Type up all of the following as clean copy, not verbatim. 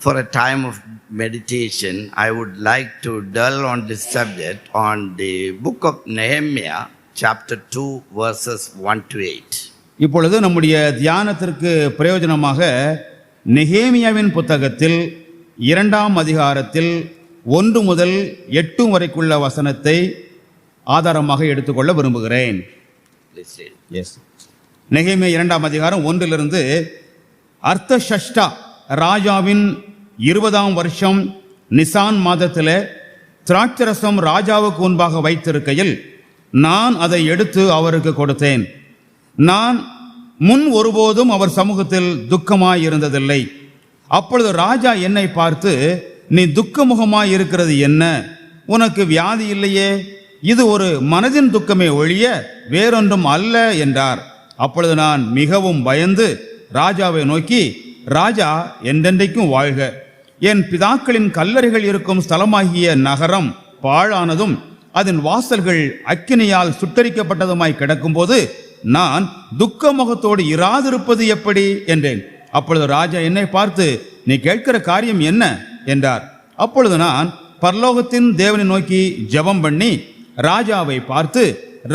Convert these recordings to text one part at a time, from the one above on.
for a time of meditation, I would like to dwell on this subject on the book of Nehemiah, chapter 2, verses 1 to 8. இப்பொழுது நம்முடைய தியானத்திற்கு பிரயோஜனமாக நெகேமியாவின் புத்தகத்தில் 2ஆம் அதிகாரத்தில் 1 முதல் 8 வரைக்குள்ள வசனத்தை ஆதாரமாக எடுத்துக்கொள்ள விரும்புகிறேன். நெகேமியா 2ஆம் அதிகாரம் 1 அர்த்தஷஷ்டா ராஜாவின் 20ஆம் வருஷம் நிசான் மாதத்தில் திராட்சரசம் ராஜாவுக்கு முன்பாக வைத்திருக்கையில் நான் அதை எடுத்து அவருக்கு கொடுத்தேன். நான் முன் ஒருபோதும் அவர் சமூகத்தில் துக்கமாயிருந்ததில்லை. அப்பொழுது ராஜா என்னை பார்த்து, நீ துக்கமுகமாயிருக்கிறது என்ன? உனக்கு வியாதி இல்லையே? இது ஒரு மனதின் துக்கமே ஒழிய வேறொன்றும் அல்ல என்றார். அப்பொழுது நான் மிகவும் பயந்து ராஜாவை நோக்கி, ராஜா என்றென்றைக்கும் வாழ்க, என் பிதாக்களின் கல்லறைகள் இருக்கும் ஸ்தலமாகிய நகரம் பாழானதும் அதன் வாசல்கள் அக்கினியால் சுட்டரிக்கப்பட்டதுமாய் கிடக்கும்போது நான் துக்க முகத்தோடு இராதிருப்பது எப்படி என்றேன். அப்பொழுது ராஜா என்னை பார்த்து, நீ கேட்கிற காரியம் என்ன என்றார். அப்பொழுது நான் பரலோகத்தின் தேவனை நோக்கி ஜெபம் பண்ணி ராஜாவை பார்த்து,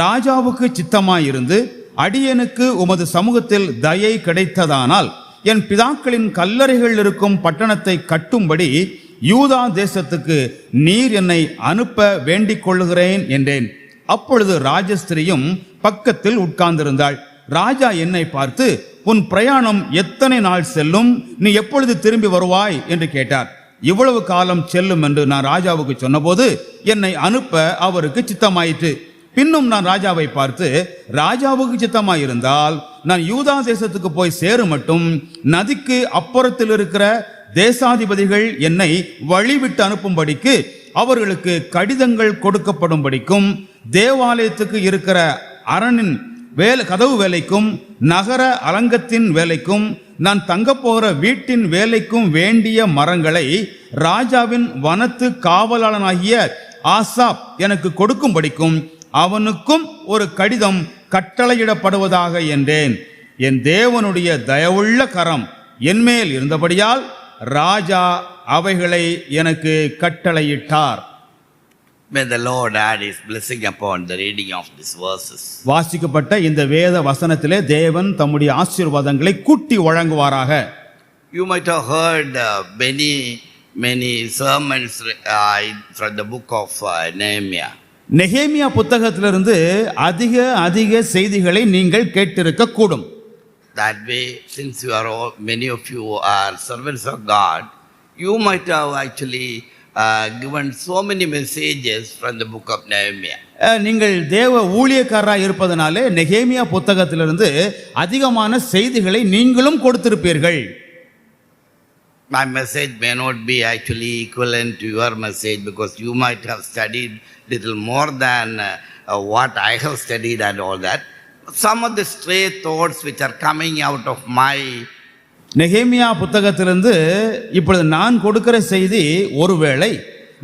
ராஜாவுக்கு சித்தமாயிருந்து அடியனுக்கு உமது சமூகத்தில் தயை கிடைத்ததானால் என் பிதாக்களின் கல்லறைகள் இருக்கும் பட்டணத்தை கட்டும்படி யூதா தேசத்துக்கு நீர் என்னை அனுப்ப வேண்டிக் கொள்ளுகிறேன் என்றேன். அப்பொழுது ராஜஸ்திரியும் பக்கத்தில் உட்கார்ந்திருந்தாள். ராஜா என்னை பார்த்து, உன் பிரயாணம் எத்தனை நாள் செல்லும்? நீ எப்பொழுது திரும்பி வருவாய் என்று கேட்டார். இவ்வளவு காலம் செல்லும் என்று நான் ராஜாவுக்கு சொன்னபோது என்னை அனுப்ப அவருக்கு சித்தமாயிற்று. பின்னும் நான் ராஜாவை பார்த்து, ராஜாவுக்கு சித்தமாயிருந்தால் நான் யூதா தேசத்துக்கு போய் சேரும் மட்டும் நதிக்கு அப்புறத்தில் இருக்கிற தேசாதிபதிகள் என்னை வழிவிட்டு அனுப்பும்படிக்கு அவர்களுக்கு கடிதங்கள் கொடுக்கப்படும்படிக்கும் தேவாலயத்துக்கு இருக்கிற அரணின் கதவு வேலைக்கும் நகர அலங்கத்தின் வேலைக்கும் நான் தங்க போகிற வீட்டின் வேலைக்கும் வேண்டிய மரங்களை ராஜாவின் வனத்து காவலாளனாகிய ஆசாப் எனக்கு கொடுக்கும்படிக்கும் அவனுக்கும் ஒரு கடிதம் கட்டளையிடப்படுவதாக என்றேன். என் தேவனுடைய தயவுள்ள கரம் என்மேல் இருந்தபடியால் ராஜா அவைகளை எனக்கு கட்டளையிட்டார். May the Lord add his blessing upon the reading of these verses. வாசிக்கப்பட்ட இந்த வேத வசனத்திலே தேவன் தம்முடைய ஆசீர்வாதங்களை கூட்டி வழங்குவாராக. You might have heard many sermons from the book of Nehemiah. நெகேமியா புத்தகத்திலிருந்து அதிக செய்திகளை நீங்கள் கேட்டிருக்க கூடும். That way, since many of you are servants of God, you might have actually given so many messages from the book of Nehemiah. நீங்கள் தேவ ஊழியக்காரராக இருப்பதனாலே நெகேமியா புத்தகத்திலிருந்து அதிகமான செய்திகளை நீங்களும் கொடுத்திருப்பீர்கள். My message may not be actually equivalent to your message because you might have studied little more than what I have studied and all that. Some of the stray thoughts which are coming out of my நெகேமியா புத்தகத்திலிருந்து இப்பொழுது நான் கொடுக்கிற செய்தி ஒருவேளை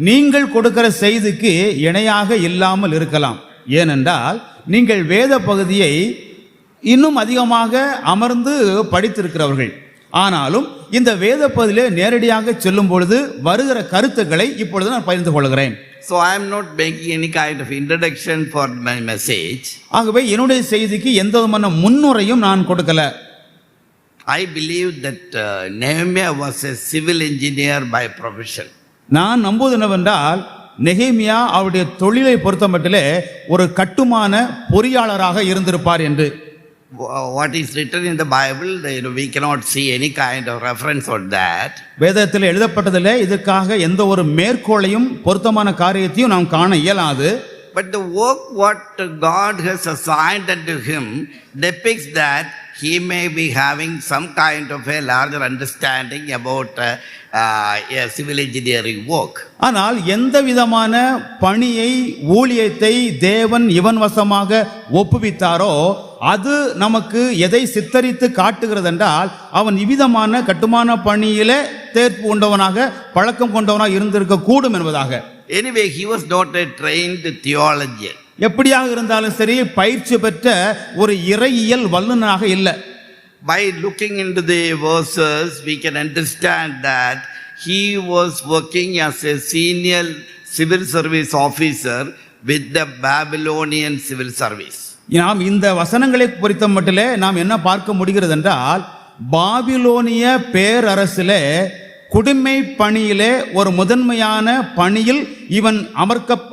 நீங்கள் கொடுக்கிற செய்திக்கு இணையாக இல்லாமல் இருக்கலாம். ஏனென்றால் நீங்கள் வேத பகுதியை இன்னும் அதிகமாக அமர்ந்து படித்திருக்கிறவர்கள். ஆனாலும் இந்த வேத பகுதியிலே நேரடியாக செல்லும் பொழுது வருகிற கருத்துக்களை இப்பொழுது நான் பகிர்ந்து கொள்கிறேன். So I am not making any kind of introduction for my message. ஆகவே என்னுடைய செய்திக்கு எந்த விதமான முன்னுரையும் நான் கொடுக்கல. I believe that Nehemiah was a civil engineer by profession. நான் நம்புவது என்னவென்றால் நெகேமியா அவருடைய தொழிலை பொறுத்தமட்டிலே ஒரு கட்டுமான பொறியாளராக இருந்திருப்பார் என்று. What is written in the Bible, we cannot see any kind of reference on that. வேதத்தில் எழுதப்பட்டதிலே இதற்காக எந்த ஒரு மேற்கோளையும் பொருத்தமான காரியத்தையும் நாம் காண இயலாது. But the work what God has assigned unto him depicts that he may be having some kind of a larger understanding about a civil engineering work. ஆனால் எந்த விதமான பணியை ஊழியத்தை தேவன் இவன் வசமாக ஒப்புவித்தாரோ அது நமக்கு எதை சித்தரித்து காட்டுகிறது என்றால் அவன் இவ்விதமான கட்டுமான பணியிலே தேர்ப்பு கொண்டவனாக பழக்கம் கொண்டவனாக இருந்திருக்க கூடும் என்பதாக. Anyway, he was not a trained theologian. எப்படியாக இருந்தாலும் சரி பயிற்சி பெற்ற ஒரு இறையியல் வல்லுநராக இல்லை. By looking into the verses, we can understand that he was working as a senior civil service officer with the Babylonian civil service. நாம் இந்த வசனங்களை பொறுத்த மட்டிலே நாம் என்ன பார்க்க முடிகிறது என்றால், பாபிலோனிய பேரரசிலே குடிமை பணியிலே ஒரு முதன்மையான பணியில் இவன்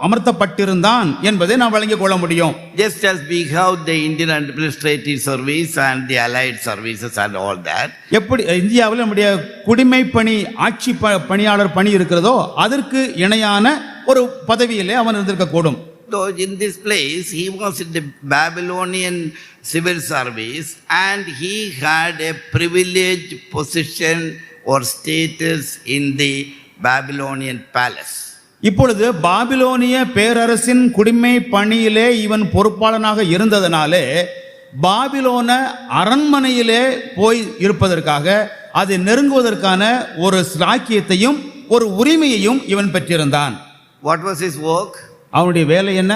அமர்த்தப்பட்டிருந்தான் என்பதை நாம் வழங்கிக் கொள்ள முடியும். Just as we have the Indian administrative service and the allied services and all that. எப்படி இந்தியாவில் நம்முடைய குடிமை பணி ஆட்சி பணியாளர் பணி இருக்கிறதோ அதற்கு இணையான ஒரு பதவியிலே அவன் இருந்திருக்க கூடும். So in this place he was in the Babylonian civil service and he had a privileged position or status in the Babylonian palace. இப்பொழுது பாபிலோனிய பேரரசின் குடிமை பணியிலே இவன் பொறுப்பாளனாக இருந்ததனாலே பாபிலோன அரண்மனையிலே போய் இருப்பதற்காக அதை நெருங்குவதற்கான ஒரு ஸ்லாக்கியத்தையும் ஒரு உரிமையையும் இவன் பெற்றிருந்தான். What was his work? அவனுடைய வேலை என்ன?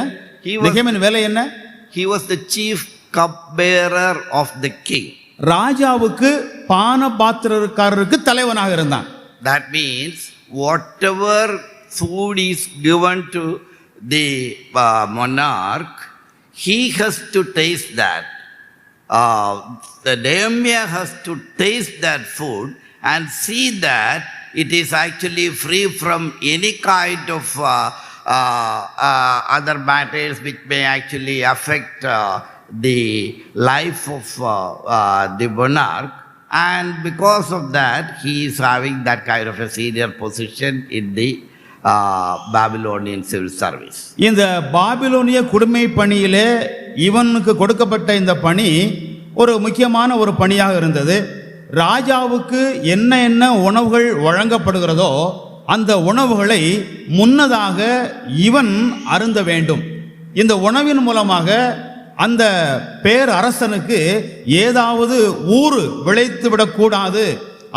நெகேமியாவின் வேலை என்ன? He was the chief cupbearer of the king. ராஜாவுக்கு பானபாத்திரக்காரருக்கு தலைவனாக இருந்தான். That means whatever food is given to the monarch, he has to taste that. The Nehemiah has to taste that food and see that it is actually free from any kind of other matters which may actually affect the life of the monarch, and because of that he is having that kind of a senior position in the Babylonian civil service. இந்த பாபிலோனிய குடிமை பணியிலே இவனுக்கு கொடுக்கப்பட்ட இந்த பணி ஒரு முக்கியமான ஒரு பணியாக இருந்தது. ராஜாவுக்கு என்ன என்ன உணவுகள் வழங்கப்படுகிறதோ அந்த உணவுகளை முன்னதாக இவன் அருந்த வேண்டும். இந்த உணவின் மூலமாக அந்த பேரரசனுக்கு ஏதாவது ஊறு விளைத்து விடக்கூடாது,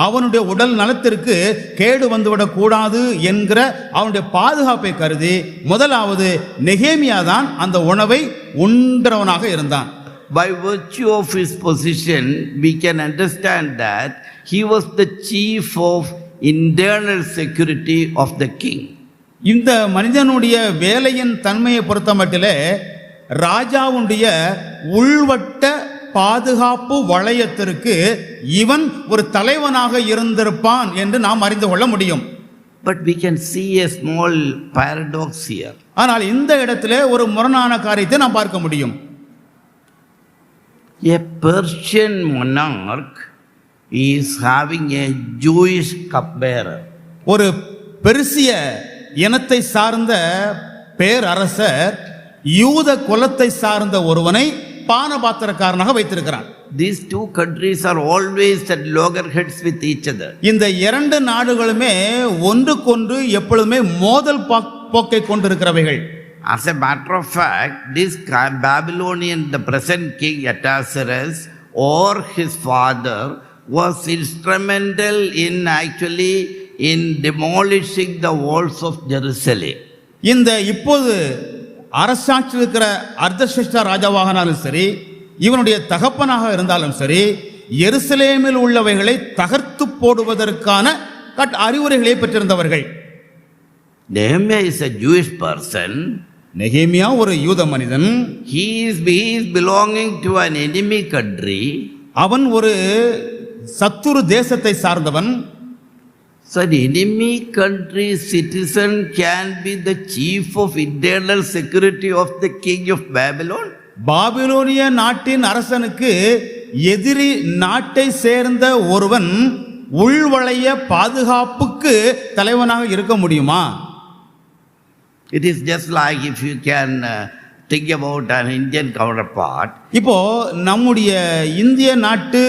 அவனுடைய உடல் நலத்திற்கு கேடு வந்துவிடக்கூடாது என்கிற அவனுடைய பாதுகாப்பை கருதி முதலாவது நெகேமியா தான் அந்த உணவை உண்கிறவனாக இருந்தான். By virtue of his position, we can understand that he was the chief of internal security of the king. இந்த மனிதனுடைய வேலையின் தன்மையை பொறுத்த மட்டிலே ராஜாவுடைய உள்வட்ட பாதுகாப்பு வளையத்திற்கு இவன் ஒரு தலைவனாக இருந்திருப்பான் என்று நாம் அறிந்து கொள்ள முடியும். But we can see a small paradox here. ஆனால் இந்த இடத்திலே ஒரு முரணான காரியத்தை நாம் பார்க்க முடியும். A Persian monarch is having a Jewish cupbearer. ஒரு பெர்சிய இனத்தை சார்ந்த பேரரசர் யூத குலத்தை சார்ந்த ஒருவனை பானபாத்திரக்காரனாக வைத்திருக்கிறான். These two countries are always at loggerheads with each other. இந்த இரண்டு நாடுகளுமே ஒன்றுக்கொன்று எப்பொழுதுமே மோதல் போக்கை கொண்டிருக்கிறவைகள். As a matter of fact, this Babylonian, the present king Ahasuerus or his father was instrumental in actually in demolishing the walls of Jerusalem. இந்த இப்போது அரசாட்சி இருக்கிற அர்தசஷ்டா ராஜாவாகனாலும் சரி, இவனுடைய தகப்பனாக இருந்தாலும் சரி, எருசலேமில் உள்ளவைகளை தகர்த்து போடுவதற்கான அறிவுரைகளை பெற்றிருந்தவர்கள். Nehemiah is a Jewish person. நெகேமியா ஒரு யூத மனிதன். He is belonging to an enemy country. அவன் ஒரு சத்துரு தேசத்தை சார்ந்தவன். So an enemy country citizen can be the chief of internal security of the king of Babylon. பாபிலோனிய நாட்டின் அரசனுக்கு எதிரி நாட்டை சேர்ந்த ஒருவன் உள்வளைய பாதுகாப்புக்கு தலைவனாக இருக்க முடியுமா? It is just like if you can think about an Indian counterpart. இப்போ நம்முடைய இந்திய நாட்டு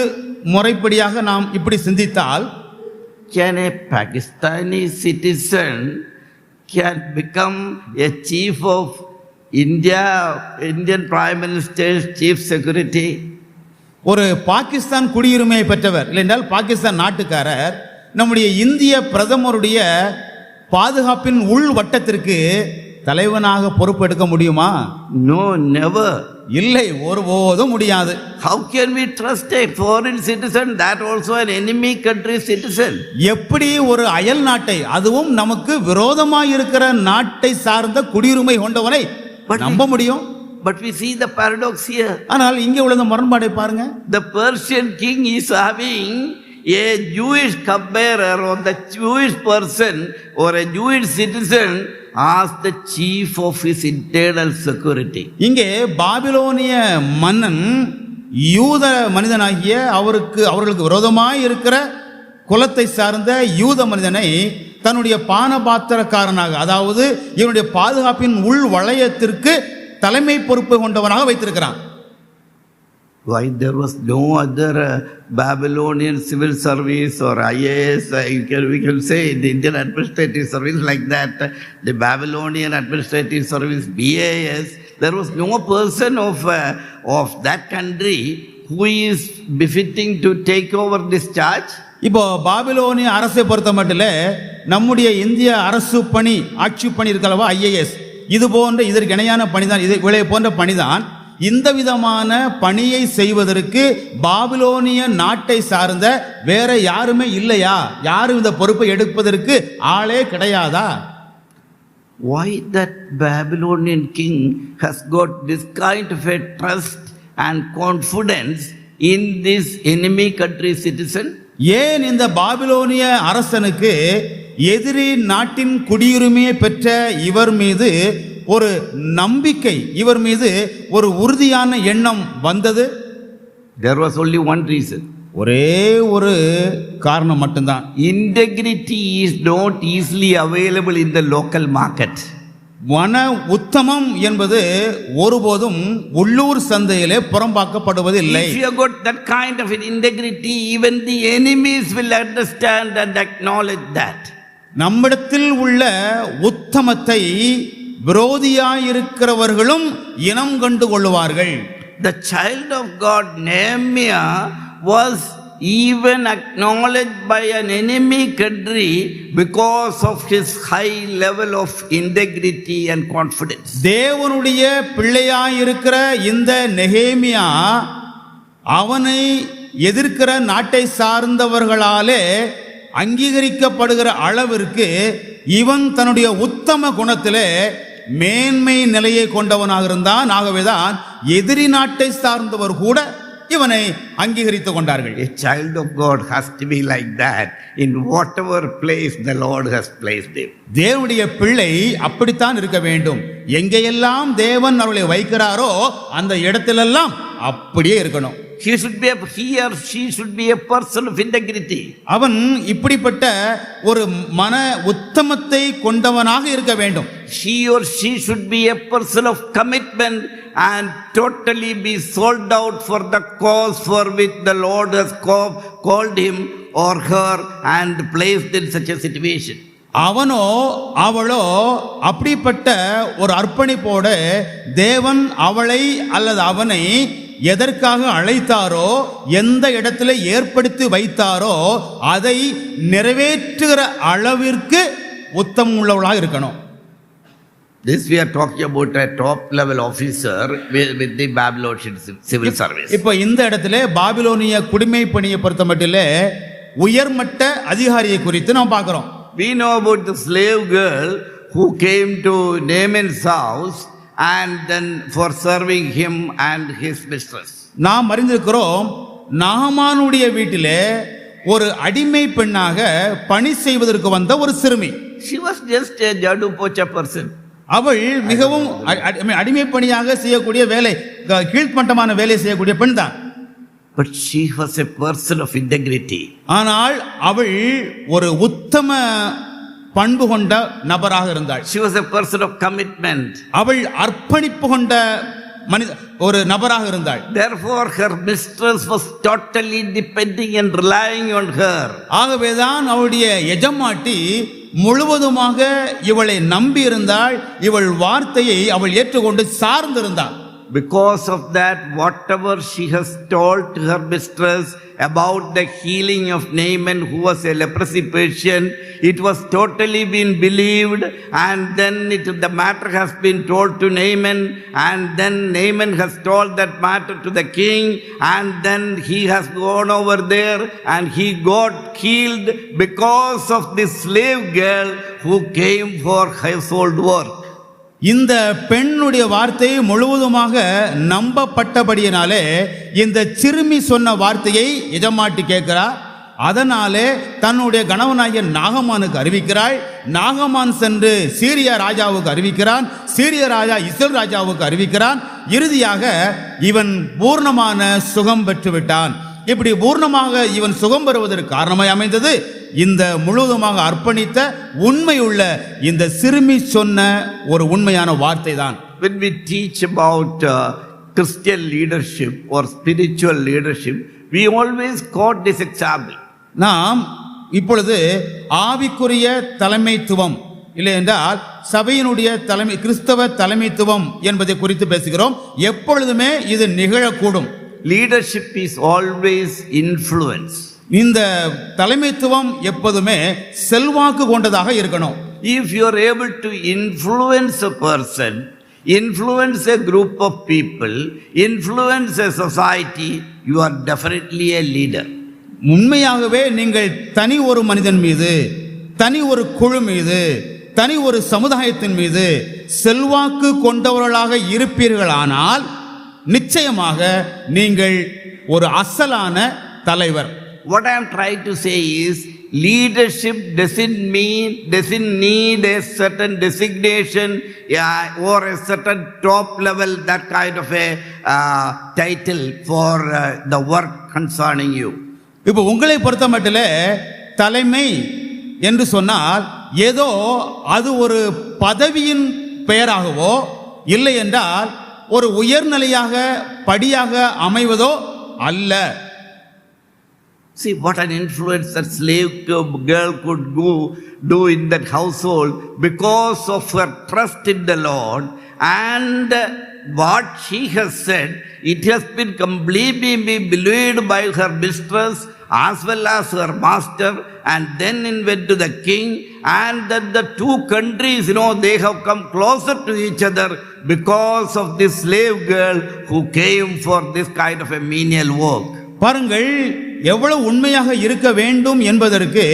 முறைப்படியாக நாம் இப்படி சிந்தித்தால், can a Pakistani citizen can become a chief of Indian Prime Minister's chief security? ஒரு பாகிஸ்தான் குடியுரிமையை பெற்றவர் இல்லைஎன்றால் பாகிஸ்தான் நாட்டுக்காரர் நம்முடைய இந்திய பிரதமருடைய பாதுகாப்பின் உள் வட்டத்திற்கு தலைவனாக பொறுப்பு எடுக்க முடியுமா? No, never. இல்லை, ஒருபோதும் முடியாது. How can we trust a foreign citizen, that also an enemy country citizen? எப்படி ஒரு அயல் நாட்டை, அதுவும் நமக்கு விரோதமாய் இருக்கிற நாட்டை சார்ந்த குடியுரிமை கொண்டவனை நம்ப முடியும்? But we see the paradox here. ஆனால் இங்கே உள்ள முரண்பாடை பாருங்க. The Persian king is having a Jewish cupbearer or the Jewish person or a Jewish citizen as the chief of his internal security. இங்கே பாபிலோனிய மன்னன் யூத மனிதனாகிய அவர்களுக்கு விரோதமாய் இருக்கிற குலத்தை சார்ந்த யூத மனிதனை தன்னுடைய பானபாத்திரக்காரனாக, அதாவது இவனுடைய பாதுகாப்பின் உள் வளையத்திற்கு தலைமை பொறுப்பு கொண்டவனாக வைத்திருக்கிறான். Why there was no other Babylonian civil service or IAS, we can say the Indian administrative service like that, the Babylonian administrative service, BAS, there was no person of that country who is befitting to take over this charge. இப்போ பாபிலோனிய அரசை பொறுத்த மட்டும் நம்முடைய இந்திய அரசு பணி, ஆட்சி பணி இருக்கலவா, IAS, இது போன்ற இதற்கு இணையான பணிதான், இது விலை போன்ற பணிதான். இந்த விதமான பணியை செய்வதற்கு பாபிலோனிய நாட்டை சார்ந்த வேற யாருமே இல்லையா? யாரும் இந்த பொறுப்பை எடுப்பதற்கு ஆளே கிடையாதா? Why that Babylonian king has got this kind of a trust and confidence in this enemy country citizen? ஏன் இந்த பாபிலோனிய அரசனுக்கு எதிரி நாட்டின் குடியுரிமையை பெற்ற இவர் மீது ஒரு நம்பிக்கை, இவர் மீது ஒரு உறுதியான எண்ணம் வந்தது? There was only one reason. ஒரே ஒரு காரணம் மட்டும்தான். Integrity is not easily available in the local market. மன உத்தமம் என்பது ஒருபோதும் உள்ளூர் சந்தையிலே புறம்பாக்கப்படுவது இல்லை. If you got that kind of an integrity, even the enemies will understand and acknowledge that. நம்மிடத்தில் உள்ள உத்தமத்தை விரோதியாயிருக்கிறவர்களும் இனம் கண்டு கொள்வார்கள். The child of God Nehemiah was even acknowledged by an enemy country because of his high level of integrity and confidence. தேவனுடைய பிள்ளையாயிருக்கிற இந்த நெகேமியா அவனை எதிர்க்கிற நாட்டை சார்ந்தவர்களாலே அங்கீகரிக்கப்படுகிற அளவிற்கு இவன் தன்னுடைய உத்தம குணத்திலே மேன்மை நிலையை கொண்டவனாக இருந்தான். ஆகவேதான் எதிரி நாட்டை சார்ந்தவர் கூட இவனை அங்கீகரித்துக் கொண்டார்கள். A child of God has to be like that in whatever place the Lord has placed him. தேவனுடைய பிள்ளை அப்படித்தான் இருக்க வேண்டும். எங்கெல்லாம் தேவன் அவளை வைக்கிறாரோ அந்த இடத்திலெல்லாம் அப்படியே இருக்கணும். He or she should be a person of integrity. அவன் இப்படிப்பட்ட ஒரு மன உத்தமத்தை கொண்டவனாக இருக்க வேண்டும். She or she should be a person of commitment and totally be sold out for the cause for which the Lord has called him or her and placed in such a situation. அவனோ அவளோ அப்படிப்பட்ட ஒரு அர்ப்பணிப்போடு தேவன் அவளை அல்லது அவனை எதற்காக அழைத்தாரோ, எந்த இடத்துல ஏற்படுத்தி வைத்தாரோ அதை நிறைவேற்றுகிற அளவிற்கு உத்தமம் உள்ளவளாக இருக்கணும். This we are talking about a top level officer with the Babylonian civil service. இப்போ இந்த இடத்துல பாபிலோனிய குடிமை பணியை பொறுத்த மட்டிலே உயர்மட்ட அதிகாரியை குறித்து நாம் பார்க்கிறோம். We know about the slave girl who came to Naaman's house and then for serving him and his mistress. நாம் அறிந்திருக்கிறோம், நாமானுடைய வீட்டிலே ஒரு அடிமை பெண்ணாக பணி செய்வதற்கு வந்த ஒரு சிறுமி. She was just a jadu pocha person. அவள் மிகவும் அடிமை பணியாக செய்யக்கூடிய வேலை, கீழ்மட்டமான வேலை செய்யக்கூடிய பெண் தான். But she was a person of integrity. ஆனால் அவள் ஒரு உத்தம பண்பு கொண்ட நபராக இருந்தாள். She was a person of commitment. அவள் அர்ப்பணிப்பு கொண்ட ஒரு நபராக இருந்தாள். Therefore her mistress was totally depending and relying on her. ஆகவேதான் அவளுடைய எஜமாட்டி முழுவதுமாக இவளை நம்பி இருந்தாள். இவள் வார்த்தையை அவள் ஏற்றுக்கொண்டு சார்ந்திருந்தாள். because of that, whatever she has told to her mistress about the healing of Naaman, who was a leprosy patient, it was totally been believed, and then the matter has been told to Naaman, and then Naaman has told that matter to the king, and then he has gone over there and he got healed because of this slave girl who came for household work. இந்த பெண்ணுடைய வார்த்தை முழுவதுமாக நம்பப்பட்டபடியினாலே இந்த சிறுமி சொன்ன வார்த்தையை எஜமாட்டி கேட்கிறார். அதனாலே தன்னுடைய கணவனாகிய நாகமானுக்கு அறிவிக்கிறாள். நாகமான் சென்று சீரியா ராஜாவுக்கு அறிவிக்கிறான். சீரிய ராஜா இஸ்ரவேல் ராஜாவுக்கு அறிவிக்கிறான். இறுதியாக இவன் பூர்ணமான சுகம் பெற்று விட்டான். இப்படி பூர்ணமாக இவன் சுகம் பெறுவதற்கு காரணமாய் அமைந்தது இந்த முழுவதுமாக அர்ப்பணித்த உண்மையுள்ள இந்த சிறுமி சொன்ன ஒரு உண்மையான வார்த்தை தான். When we teach about Christian leadership or spiritual leadership, we always quote this example. நாம் இப்பொழுது ஆவிக்குரிய தலைமைத்துவம் இல்லை என்றால் சபையினுடைய தலைமை கிறிஸ்தவ தலைமைத்துவம் என்பதை குறித்து பேசுகிறோம். எப்பொழுதுமே இது நிகழக்கூடும். Leadership is always influence. இந்த தலைமைத்துவம் எப்போதுமே செல்வாக்கு கொண்டதாக இருக்கணும். If you are able to influence a person, influence a group of people, influence a society, you are definitely a leader. உண்மையாகவே நீங்கள் தனி ஒரு மனிதன் மீது, தனி ஒரு குழு மீது, தனி ஒரு சமுதாயத்தின் மீது செல்வாக்கு கொண்டவர்களாக இருப்பீர்களானால் நிச்சயமாக நீங்கள் ஒரு அசலான தலைவர். What I am trying to say is, leadership doesn't need a certain designation or a certain top level, that kind of a title for the work concerning you. இப்போ உங்களை பொறுத்த மட்டிலே தலைமை என்று சொன்னால் ஏதோ அது ஒரு பதவியின் பெயராகவோ இல்லை என்றால் ஒரு உயர்நிலையாக படியாக அமைவதோ அல்ல. See what an influence that slave girl could do in that household because of her trust in the Lord, and what she has said, it has been completely believed by her mistress as well as her master, and then went to the king, and that the two countries, they have come closer to each other because of this slave girl who came for this kind of a menial work. பாருங்கள் எவ்வளவு உண்மையாக இருக்க வேண்டும் என்பதற்கு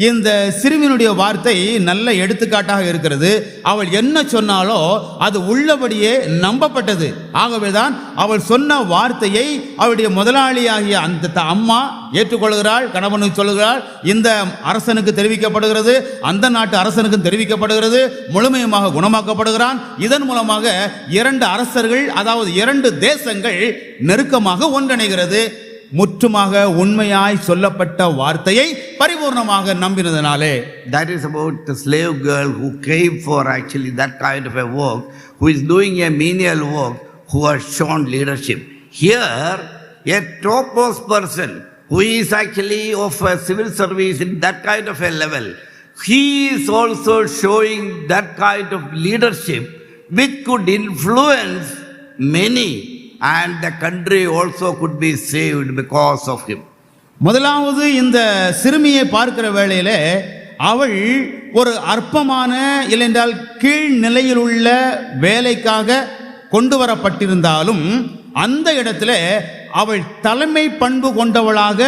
இந்த சிறுமியினுடைய வார்த்தை நல்ல எடுத்துக்காட்டாக இருக்கிறது. அவள் என்ன சொன்னாலோ அது உள்ளபடியே நம்பப்பட்டது. ஆகவேதான் அவள் சொன்ன வார்த்தையை அவளுடைய முதலாளியாகிய அந்த அம்மா ஏற்றுக்கொள்கிறாள். கணவனுக்கு சொல்லுகிறாள், இந்த அரசனுக்கு தெரிவிக்கப்படுகிறது, அந்த நாட்டு அரசனுக்கு தெரிவிக்கப்படுகிறது, முழுமையாக குணமாக்கப்படுகிறான். இதன் மூலமாக இரண்டு அரசர்கள், அதாவது இரண்டு தேசங்கள் நெருக்கமாக ஒன்றிணைகிறது. முற்றுமாக உண்மையாய் சொல்லப்பட்ட வார்த்தையை பரிபூர்ணமாக நம்பினதனாலே. That is about the slave girl who came for actually that kind of a work, who is doing a menial work, who has shown leadership. Here, a topmost person who is actually of a civil service in that kind of a level, he is also showing that kind of leadership which could influence many, and the country also could be saved because of him. முதலாவது இந்த சிறுமியை பார்க்கிற வேளையிலே அவள் ஒரு அற்பமான இல்லையென்றால் கீழ் நிலையில் உள்ள வேலைக்காக கொண்டு வரப்பட்டிருந்தாலும் அந்த இடத்துல அவள் தலைமை பண்பு கொண்டவளாக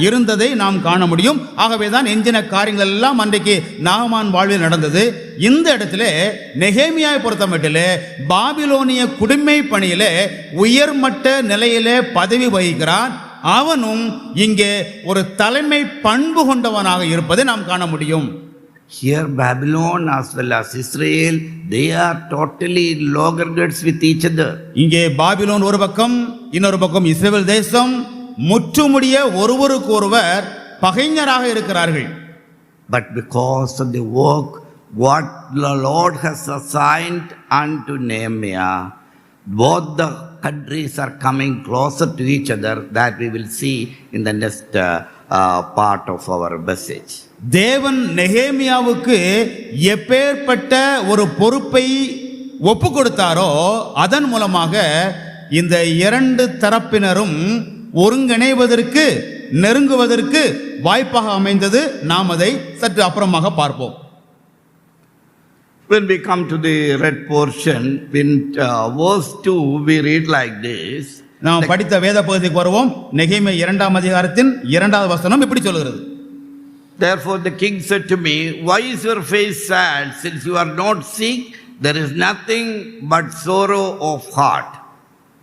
இருந்ததை நாம் காண முடியும். ஆகவேதான் எஞ்சின காரியங்கள் எல்லாம் அன்றைக்கு நாகமான் வாழ்வில் நடந்தது. இந்த இடத்துல நெகேமியாவை பொறுத்தமட்டிலே பாபிலோனிய குடிமை பணியிலே உயர்மட்ட நிலையிலே பதவி வகிக்கிறான். அவனும் இங்கே ஒரு தலைமை பண்பு கொண்டவனாக இருப்பதை நாம் காண முடியும். Here Babylon as well as Israel, they are totally loggerheads with each other. இங்கே பாபிலோன் ஒரு பக்கம், இன்னொரு பக்கம் இஸ்ரவேல் தேசம் முற்றுமுடிய ஒருவருக்கு ஒருவர் பகைஞராக இருக்கிறார்கள். But because of the work what the Lord has assigned unto Nehemiah, both the countries are coming closer to each other. That we will see in the next part of our message. தேவன் நெகேமியாவுக்கு எப்பேற்பட்ட ஒரு பொறுப்பை ஒப்பு கொடுத்தாரோ அதன் மூலமாக இந்த இரண்டு தரப்பினரும் ஒருங்கிணைவதற்கு நெருங்குவதற்கு வாய்ப்பாக அமைந்தது. நாம் அதை சற்று அப்புறமாக பார்ப்போம். When we come to the read portion, in verse 2, we read like this. நாம் படித்த வேத பகுதிக்கு வருவோம். நெகேமியா 2ஆம் அதிகாரத்தின் 2வது வசனம் இப்படி சொல்கிறது. Therefore the king said to me, why is your face sad, since you are not sick? There is nothing but sorrow of heart.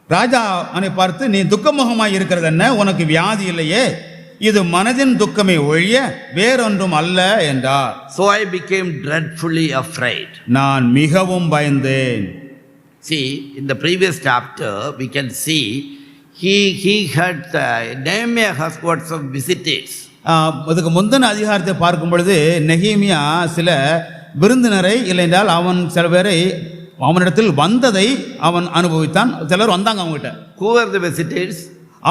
ராஜா அவனை பார்த்து, நீ துக்கமுகமாய் இருக்கிறது என்ன? உனக்கு வியாதி இல்லையே, இது மனதின் துக்கமே ஒழிய வேறொன்றும் அல்ல என்றார். So I became dreadfully afraid. நான் மிகவும் பயந்தேன். See, in the previous chapter we can see he had Nehemiah has got some visitors. அதுக்கு முந்தின அதிகாரத்தை பார்க்கும் பொழுது நெகேமியா சில விருந்தினரை இல்லை என்றால் அவன் சில பேரை அவனிடத்தில் வந்ததை அவன் அனுபவித்தான். சிலர் வந்தாங்க அவங்ககிட்ட. Who are the visitors?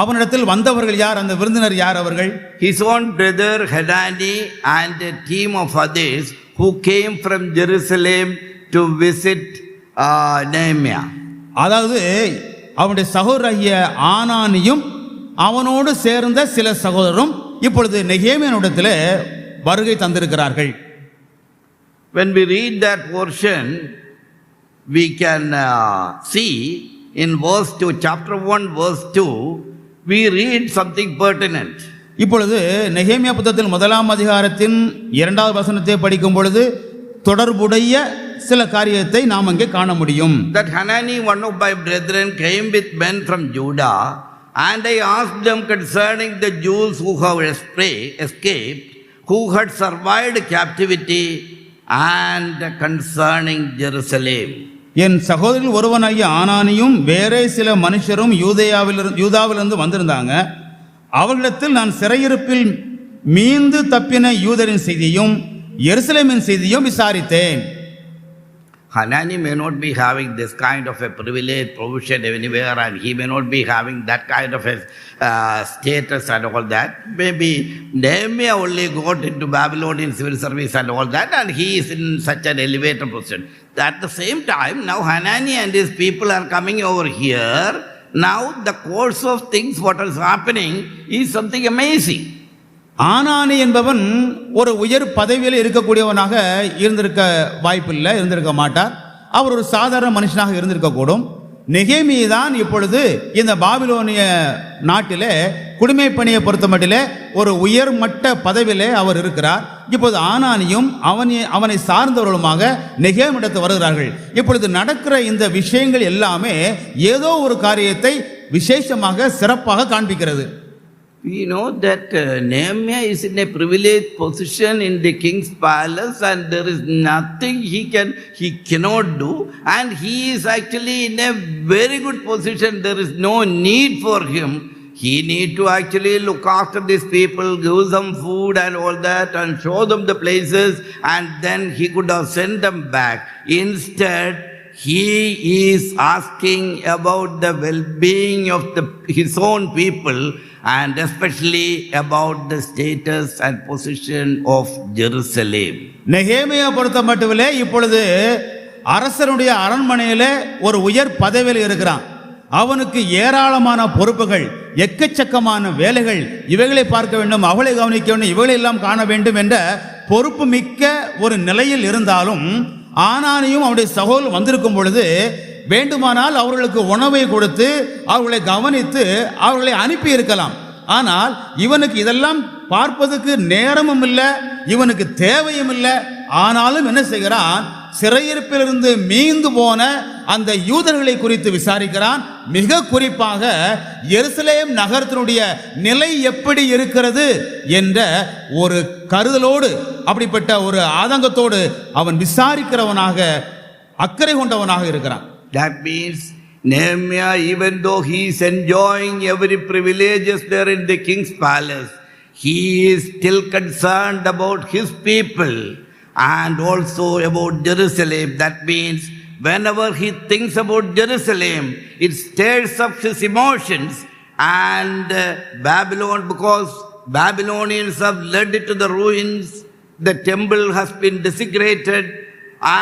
அவனிடத்தில் வந்தவர்கள் யார்? அந்த விருந்தினர் யார் அவர்கள்? His own brother Hanani and a team of others who came from Jerusalem to visit Nehemiah. அதாவது அவனுடைய சகோதரராகிய ஆனானியும் அவனோடு சேர்ந்த சில சகோதரரும் இப்பொழுது நெகேமியானிடத்தில் வருகை தந்திருக்கிறார்கள். When we read that portion, we can see in verse 2, chapter 1, verse 2, we read something pertinent. இப்பொழுது நெகேமியா புத்தகத்தில் 1ஆம் அதிகாரத்தின் 2வது வசனத்தை படிக்கும் பொழுது தொடர்புடைய சில காரியத்தை நாம் அங்கே காண முடியும். That Hanani, one of my brethren, came with men from Judah, and I asked them concerning the Jews who have escaped, who had survived captivity, and concerning Jerusalem. என் சகோதரில் ஒருவனாகிய ஆனானியும் வேறே சில மனுஷரும் யூதாவிலிருந்து வந்திருந்தாங்க. அவர்களிடத்தில் நான் சிறையிருப்பில் மீண்டு தப்பின யூதரின் செய்தியும் எருசலேமின் செய்தியும் விசாரித்தேன். Hanani may not be having this kind of a privilege, provision anywhere, and he may not be having that kind of a status and all that. Maybe Nehemiah only got into Babylonian civil service and all that, and he is in such an elevated position. At the same time, now Hanani and his people are coming over here. Now the course of things, what is happening is something amazing. ஆனானி என்பவன் ஒரு உயர் பதவியில் இருக்கக்கூடியவனாக இருந்திருக்க வாய்ப்பில்லை, இருந்திருக்க மாட்டார். அவர் ஒரு சாதாரண மனுஷனாக இருந்திருக்கக்கூடும். நெகேமியா தான் இப்பொழுது இந்த பாபிலோனிய நாட்டிலே குடிமை பணியை பொறுத்த மட்டிலே ஒரு உயர்மட்ட பதவியிலே அவர் இருக்கிறார். இப்போது ஆனானியும் அவனை சார்ந்தவர்களுமாக நெகேமியிடத்து வருகிறார்கள். இப்பொழுது நடக்கிற இந்த விஷயங்கள் எல்லாமே ஏதோ ஒரு காரியத்தை விசேஷமாக சிறப்பாக காண்பிக்கிறது. We know that Nehemiah is in a privileged position in the king's palace, and there is nothing he cannot do, and he is actually in a very good position. There is no need for him. He need to actually look after these people, give them food and all that, and show them the places, and then he could have sent them back. Instead, he is asking about the well-being of his own people, and especially about the status and position of Jerusalem. நெகேமியா பொறுத்த மட்டுமில்லை இப்பொழுது அரசனுடைய அரண்மனையிலே ஒரு உயர் பதவியில் இருக்கிறான். அவனுக்கு ஏராளமான பொறுப்புகள், எக்கச்சக்கமான வேலைகள், இவைகளை பார்க்க வேண்டும், அவளை கவனிக்க வேண்டும், இவைகளை எல்லாம் காண வேண்டும் என்ற பொறுப்பு மிக்க ஒரு நிலையில் இருந்தாலும் ஆனானியும் அவருடைய சகோதரர் வந்திருக்கும் பொழுது வேண்டுமானால் அவர்களுக்கு உணவை கொடுத்து அவர்களை கவனித்து அவர்களை அனுப்பி இருக்கலாம். ஆனால் இவனுக்கு இதெல்லாம் பார்ப்பதற்கு நேரமும் இல்லை, இவனுக்கு தேவையும் இல்லை. ஆனாலும் என்ன செய்கிறான்? சிறையிருப்பிலிருந்து மீண்டு போன அந்த யூதர்களை குறித்து விசாரிக்கிறான். மிக குறிப்பாக எருசலேம் நகரத்தினுடைய நிலை எப்படி இருக்கிறது என்ற ஒரு கருதலோடு, அப்படிப்பட்ட ஒரு ஆதங்கத்தோடு அவன் விசாரிக்கிறவனாக, அக்கறை கொண்டவனாக இருக்கிறான். That means Nehemiah, even though he is enjoying every privileges there in the king's palace, he is still concerned about his people and also about Jerusalem. That means whenever he thinks about Jerusalem, it stirs up his emotions, and Babylon, because Babylonians have led it to the ruins, the temple has been desecrated,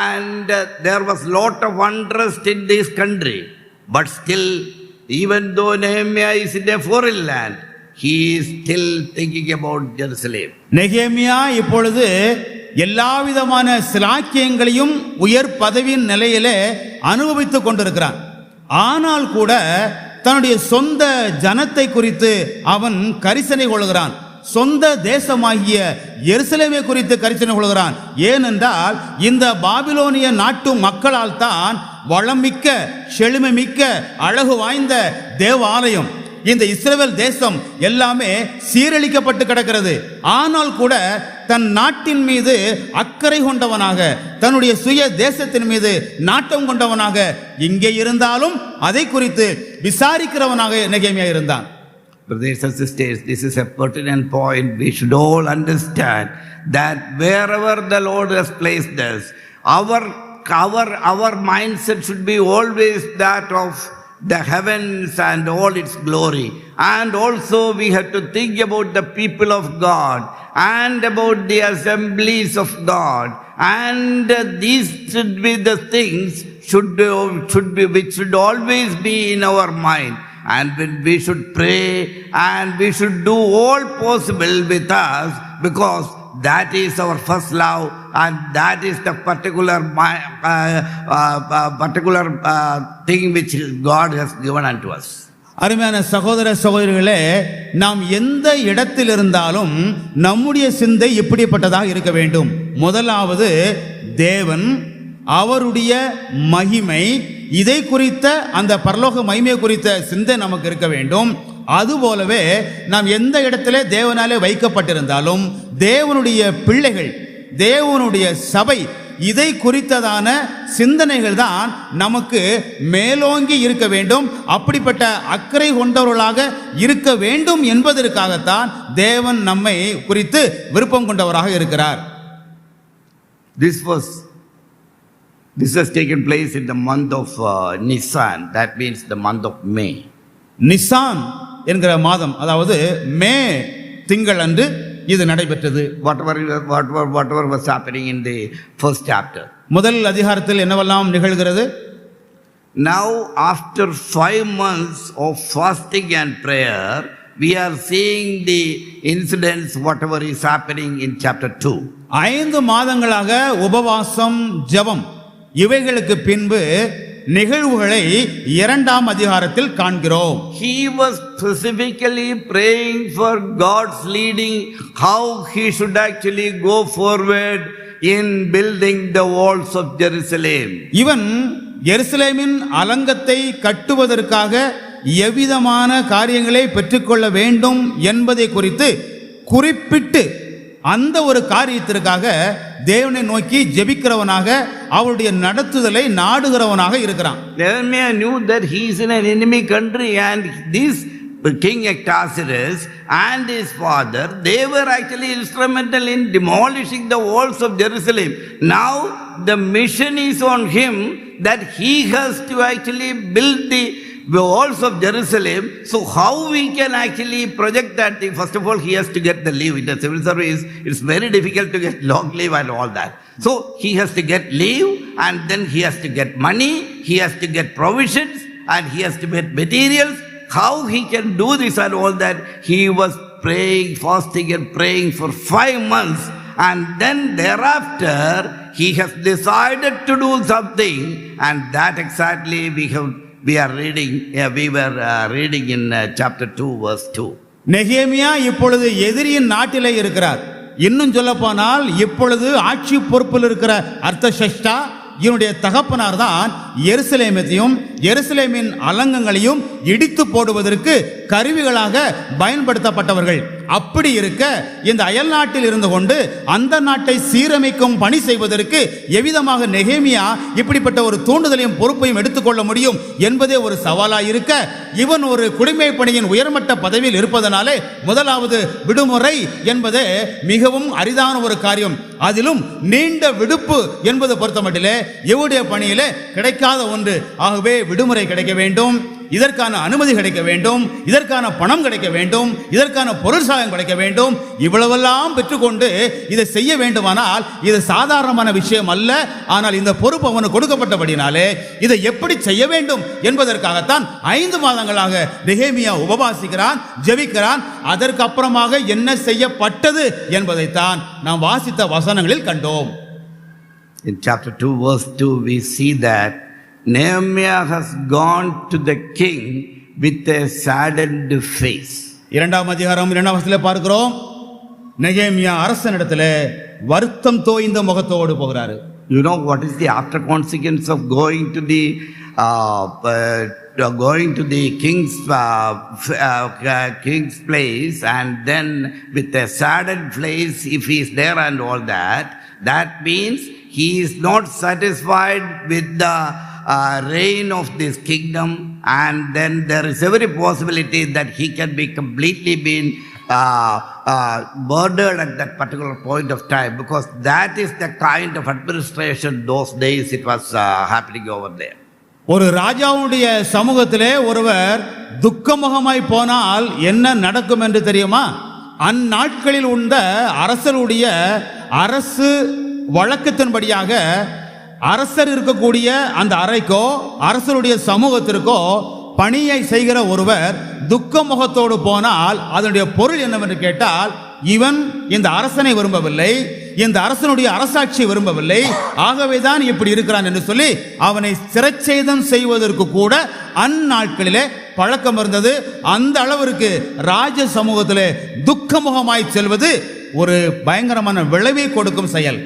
and there was lot of unrest in this country. But still Even though Nehemiah is in a foreign land, he is still thinking about Jerusalem. நெகேமியா இப்பொழுது எல்லாவிதமான சிலாக்கியங்களையும் உயர் பதவியின் நிலையிலே அனுபவித்துக் கொண்டிருக்கிறான். ஆனால் கூட தன்னுடைய சொந்த ஜனத்தை குறித்து அவன் கரிசனை கொள்கிறான். சொந்த தேசமாகிய எருசலேமை குறித்து கரிசனை கொள்கிறான். ஏனென்றால் இந்த பாபிலோனிய நாட்டு மக்களால் தான் வளமிக்க செழுமை மிக்க அழகு வாய்ந்த தேவாலயம், இந்த இஸ்ரவேல் தேசம் எல்லாமே சீரழிக்கப்பட்டு கிடக்கிறது. ஆனால் கூட தன் நாட்டின் மீது அக்கறை கொண்டவனாக, தன்னுடைய சுய தேசத்தின் மீது நாட்டம் கொண்டவனாக, இங்கே இருந்தாலும் அதை குறித்து விசாரிக்கிறவனாக நெகேமியா இருந்தான். Brothers and sisters, this is a pertinent point. We should all understand that wherever the Lord has placed us, our mindset should be always that of the heavens and all its glory. And also we have to think about the people of God and about the assemblies of God. And these should be the things which should always be in our mind. And we should pray and we should do all possible with us, because that is our first love and that is the particular thing which God has given unto us. அருமையான சகோதர சகோதரிகளே, நாம் எந்த இடத்தில் இருந்தாலும் நம்முடைய சிந்தை இப்படிப்பட்டதாக இருக்க வேண்டும். முதலாவது தேவன், அவருடைய மகிமை, இதை குறித்த அந்த பரலோக மகிமை குறித்த சிந்தை நமக்கு இருக்க வேண்டும். அதுபோலவே நாம் எந்த இடத்திலே தேவனாலே வைக்கப்பட்டிருந்தாலும் தேவனுடைய பிள்ளைகள், தேவனுடைய சபை, இதை குறித்ததான சிந்தனைகள் தான் நமக்கு மேலோங்கி இருக்க வேண்டும். அப்படிப்பட்ட அக்கறை கொண்டவர்களாக இருக்க வேண்டும் என்பதற்காகத்தான் தேவன் நம்மை குறித்து விருப்பம் கொண்டவராக இருக்கிறார். This has taken place in the month of Nisan, that means the month of May. Nissan என்கிற மாதம், அதாவது மே திங்கள் அன்று இது நடைபெற்றது. Whatever was happening in the first chapter. முதல் அதிகாரத்தில் என்னவெல்லாம் நிகழ்கிறது? Now after 5 months of fasting and prayer, we are seeing the incidents whatever is happening in chapter 2. 5 மாதங்களாக உபவாசம், ஜெபம், இவைகளுக்கு பின்பு நிகழ்வுகளை 2ஆம் அதிகாரத்தில் காண்கிறோம். He was specifically praying for God's leading, how he should actually go forward in building the walls of Jerusalem. இவன் எருசலேமின் அலங்கத்தை கட்டுவதற்காக எவ்விதமான காரியங்களை பெற்றுக்கொள்ள வேண்டும் என்பதை குறித்து குறிப்பிட்டு அந்த ஒரு காரியத்திற்காக தேவனை நோக்கி ஜெபிக்கிறவனாக, அவருடைய நடத்துதலை நாடுகிறவனாக இருக்கிறான். Nehemiah knew that he is in an enemy country, and this King Ahasuerus and his father, they were actually instrumental in demolishing the walls of Jerusalem. Now the mission is on him that he has to actually build the walls of Jerusalem. So how we can actually project that thing? First of all, he has to get the leave. In the civil service, it's very difficult to get long leave and all that. So he has to get leave, and then he has to get money, he has to get provisions, and he has to get materials. How he can do this and all that? He was praying, fasting and praying for 5 months, and then thereafter he has decided to do something, and that exactly we were reading in chapter 2 verse 2. நெகேமியா இப்பொழுது எதிரியின் நாட்டிலே இருக்கிறார். இன்னும் சொல்ல போனால் இப்பொழுது ஆட்சி பொறுப்பில் இருக்கிற அர்த்தசஷ்டா, இவனுடைய தகப்பனார் தான் எருசலேமையும் எருசலேமின் அலங்கங்களையும் இடித்து போடுவதற்கு கருவிகளாக பயன்படுத்தப்பட்டவர்கள். அப்படி இருக்க இந்த அயல் நாட்டில் இருந்து கொண்டு அந்த நாட்டை சீரமைக்கும் பணி செய்வதற்கு எவ்விதமாக நெகேமியா இப்படிப்பட்ட ஒரு தூண்டுதலையும் பொறுப்பையும் எடுத்துக்கொள்ள முடியும் என்பதே ஒரு சவாலாக இருக்க, இவன் ஒரு குடிமை பணியின் உயர்மட்ட பதவியில் இருப்பதனாலே முதலாவது விடுமுறை என்பதே மிகவும் அரிதான ஒரு காரியம். அதிலும் நீண்ட விடுப்பு என்பது பொறுத்த மட்டிலே இவருடைய பணியிலே கிடைக்காத ஒன்று. ஆகவே விடுமுறை கிடைக்க வேண்டும். இதற்கான அனுமதி கிடைக்க வேண்டும், இதற்கான பணம் கிடைக்க வேண்டும், இதற்கான பொருள் சாயம் கிடைக்க வேண்டும். இவ்வளவெல்லாம் பெற்றுக்கொண்டு இதை செய்ய வேண்டுமானால் இது சாதாரணமான விஷயம் அல்ல. ஆனால் இந்த பொறுப்பு அவனுக்கு கொடுக்கப்பட்டபடினாலே இதை எப்படி செய்ய வேண்டும் என்பதற்காகத்தான் 5 மாதங்களாக நெகேமியா உபவாசிக்கிறான், ஜெபிக்கிறான். அதற்கு அப்புறமாக என்ன செய்யப்பட்டது என்பதைத்தான் நாம் வாசித்த வசனங்களில் கண்டோம். In chapter 2 verse 2 we see that Nehemiah has gone to the king with a saddened face. 2ஆம் அதிகாரம் 2ஆம் வசனத்திலே பார்க்கிறோம், நெகேமியா அரசனிடத்திலே வருத்தம் தோய்ந்த முகத்தோடு போகிறாரு. You know what is the after consequence of going to the king's place, and then with a saddened face if he is there and all that? That means he is not satisfied with the reign of this kingdom, and then there is every possibility that he can be completely been murdered at that particular point of time, because that is the kind of administration those days it was happening over there. ஒரு ராஜாவுடைய சமூகத்திலே ஒருவர் துக்கமுகமாய் போனால் என்ன நடக்கும் என்று தெரியுமா? அந்நாட்களில் உள்ள அரசருடைய அரசு வழக்கத்தின்படியாக அரசர் இருக்கக்கூடிய அந்த அறைக்கோ அரசருடைய சமூகத்திற்கோ பணியை செய்கிற ஒருவர் துக்க முகத்தோடு போனால் அதனுடைய பொருள் என்னவென்று கேட்டால், இவன் இந்த அரசனை விரும்பவில்லை, இந்த அரசனுடைய அரசாட்சி விரும்பவில்லை, ஆகவேதான் இப்படி இருக்கிறான் என்று சொல்லி அவனை சிரச்சேதம் செய்வதற்கு கூட அந்நாட்களிலே பழக்கம் இருந்தது. அந்த அளவிற்கு ராஜ சமூகத்திலே துக்கமுகமாய் செல்வது ஒரு பயங்கரமான விளைவை கொடுக்கும் செயல்.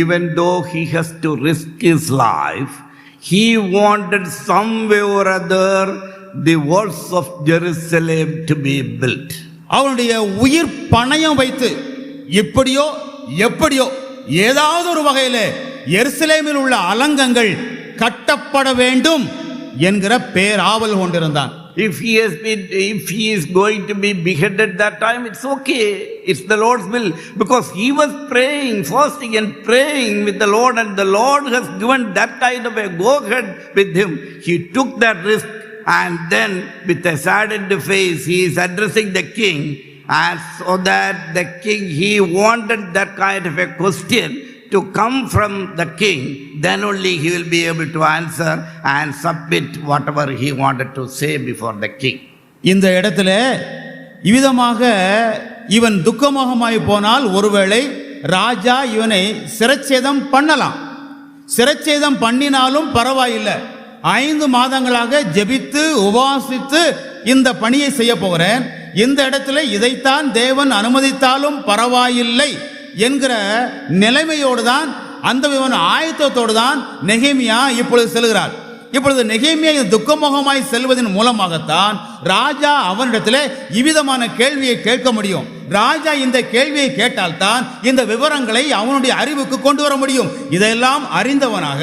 Even though he has to risk his life, he wanted some way or other the walls of Jerusalem to be built. அவனுடைய உயிர் பணயம் வைத்து எப்படியோ ஏதாவது ஒரு வகையிலே எருசலேமில் உள்ள அலங்கங்கள் கட்டப்பட வேண்டும் என்கிற பேராவல் கொண்டிருந்தான். If he is going to be beheaded that time, it's okay. It's the Lord's will. Because he was praying, fasting and praying with the Lord, and the Lord has given that kind of a go-ahead with him. He took that risk, and then with a saddened face, he is addressing the king. And so that the king, he wanted that kind of a question to come from the king, then only he will be able to answer and submit whatever he wanted to say before the king. இந்த இடத்துல இவ்விதமாக இவன் துக்கமுகமாய் போனால் ஒருவேளை ராஜா இவனை சிரச்சேதம் பண்ணலாம். சிரச்சேதம் பண்ணினாலும் பரவாயில்லை, 5 மாதங்களாக ஜெபித்து உபவாசித்து இந்த பணியை செய்ய போகிறேன், இந்த இடத்துல இதைத்தான் தேவன் அனுமதித்தாலும் பரவாயில்லை என்கிற நிலைமையோடு தான், அந்த ஆயத்தத்தோடு தான் நெகேமியா இப்பொழுது செல்கிறார். இப்பொழுது நெகேமியா துக்கமுகமாய் செல்வதன் மூலமாகத்தான் ராஜா அவனிடத்தில் இவ்விதமான கேள்வியை கேட்க முடியும். ராஜா இந்த கேள்வியை கேட்டால்தான் இந்த விவரங்களை அவனுடைய அறிவுக்கு கொண்டு வர முடியும். இதெல்லாம் அறிந்தவனாக,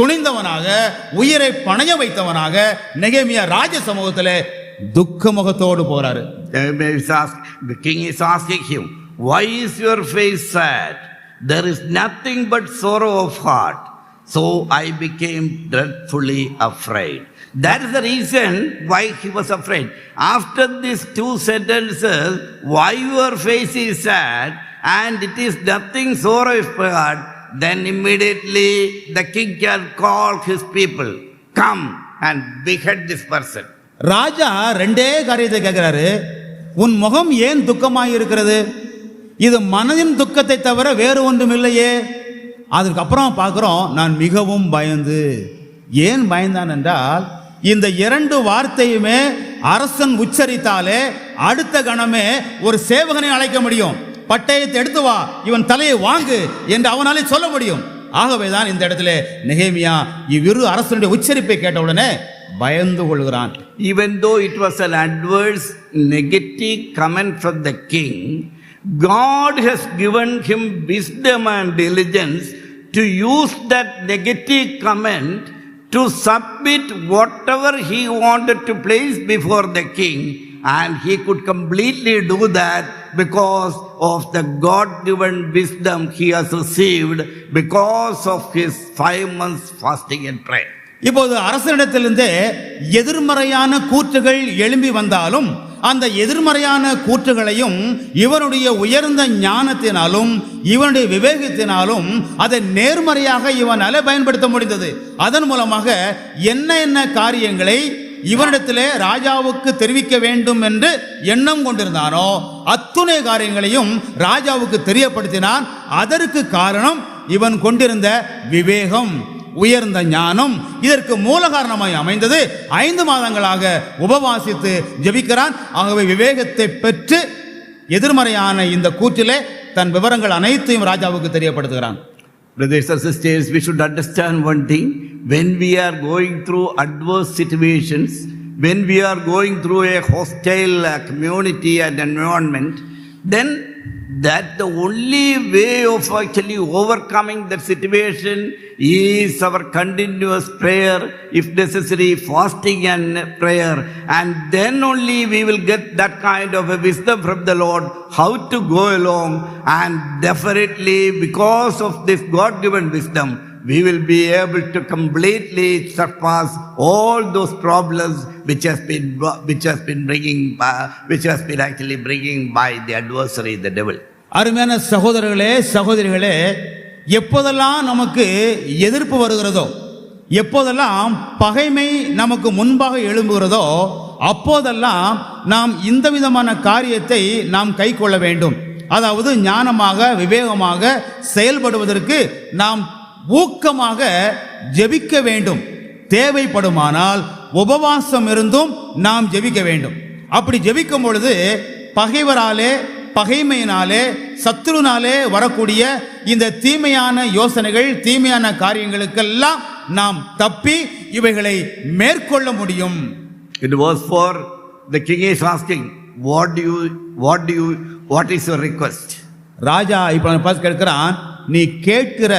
துணிந்தவனாக, உயிரை பணைய வைத்தவனாக நெகேமியா ராஜ சமூகத்தில் துக்கமுகத்தோடு போறாரு. The king is asking him, why is your face sad? There is nothing but sorrow of heart. So I became dreadfully afraid. That is the reason why he was afraid. After these 2 sentences, why your face is sad and it is nothing sorrow of heart, then immediately the king can call his people, come and behead this person. ராஜா 2 காரியத்தை கேட்கிறாரு. உன் முகம் ஏன் துக்கமாய் இருக்கிறது? இது மனதின் துக்கத்தை தவிர வேறு ஒன்றும் இல்லையே. அதுக்கப்புறம் பார்க்கிறோம், நான் மிகவும் பயந்து. ஏன் பயந்தான் என்றால், இந்த 2 வார்த்தையுமே அரசன் உச்சரித்தாலே அடுத்த கணமே ஒரு சேவகனை அழைக்க முடியும். பட்டயத்தை எடுத்து வா, இவன் தலையை வாங்கு என்று அவனாலே சொல்ல முடியும். ஆகவேதான் இந்த இடத்துல நெகேமியா இவ்விரு அரசனுடைய உச்சரிப்பை கேட்டவுடனே பயந்து கொள்கிறான். Even though it was an adverse negative comment from the king, God has given him wisdom and diligence to use that negative comment to submit whatever he wanted to place before the king, and he could completely do that because of the God-given wisdom he has received because of his 5 months fasting and prayer. இப்போது அரசனிடத்திலிருந்து எதிர்மறையான கூற்றுகள் எழும்பி வந்தாலும் அந்த எதிர்மறையான கூற்றுகளையும் இவனுடைய உயர்ந்த ஞானத்தினாலும் இவனுடைய விவேகத்தினாலும் அதை நேர்மறையாக இவனால பயன்படுத்த முடிந்தது. அதன் மூலமாக என்ன காரியங்களை இவனிடத்திலே ராஜாவுக்கு தெரிவிக்க வேண்டும் என்று எண்ணம் கொண்டிருந்தானோ அத்துணை காரியங்களையும் ராஜாவுக்கு தெரியப்படுத்தினான். அதற்கு காரணம் இவன் கொண்டிருந்த விவேகம், உயர்ந்த ஞானம். இதற்கு மூல காரணமாய் அமைந்தது 5 மாதங்களாக உபவாசித்து ஜெபிக்கிறான். ஆகவே விவேகத்தை பெற்று எதிர்மறையான இந்த கூற்றிலே தன் விவரங்கள் அனைத்தையும் ராஜாவுக்கு தெரியப்படுத்துகிறான். Brothers and sisters, we should understand one thing. When we are going through adverse situations, when we are going through a hostile community and environment, then that the only way of actually overcoming that situation is our continuous prayer, if necessary fasting and prayer, and then only we will get that kind of a wisdom from the Lord how to go along. And definitely because of this God-given wisdom, we will be able to completely surpass all those problems which has been actually bringing by the adversary, the devil. அருமையான சகோதரர்களே, சகோதரிகளே, எப்போதெல்லாம் நமக்கு எதிர்ப்பு வருகிறதோ, எப்போதெல்லாம் பகைமை நமக்கு முன்பாக எழும்புகிறதோ, அப்போதெல்லாம் நாம் இந்த விதமான காரியத்தை நாம் கை கொள்ள வேண்டும். அதாவது ஞானமாக விவேகமாக செயல்படுவதற்கு நாம் ஊக்கமாக ஜெபிக்க வேண்டும். தேவைப்படுமானால் உபவாசம் இருந்தும் நாம் ஜெபிக்க வேண்டும். அப்படி ஜெபிக்கும் பொழுது பகைவராலே, பகைமையினாலே, சத்துருனாலே வரக்கூடிய இந்த தீமையான யோசனைகள், தீமையான காரியங்களுக்கெல்லாம் நாம் தப்பி இவைகளை மேற்கொள்ள முடியும். It was for the king is asking, what is your request? ராஜா இப்ப பார்த்து கேட்கிறான், நீ கேட்கிற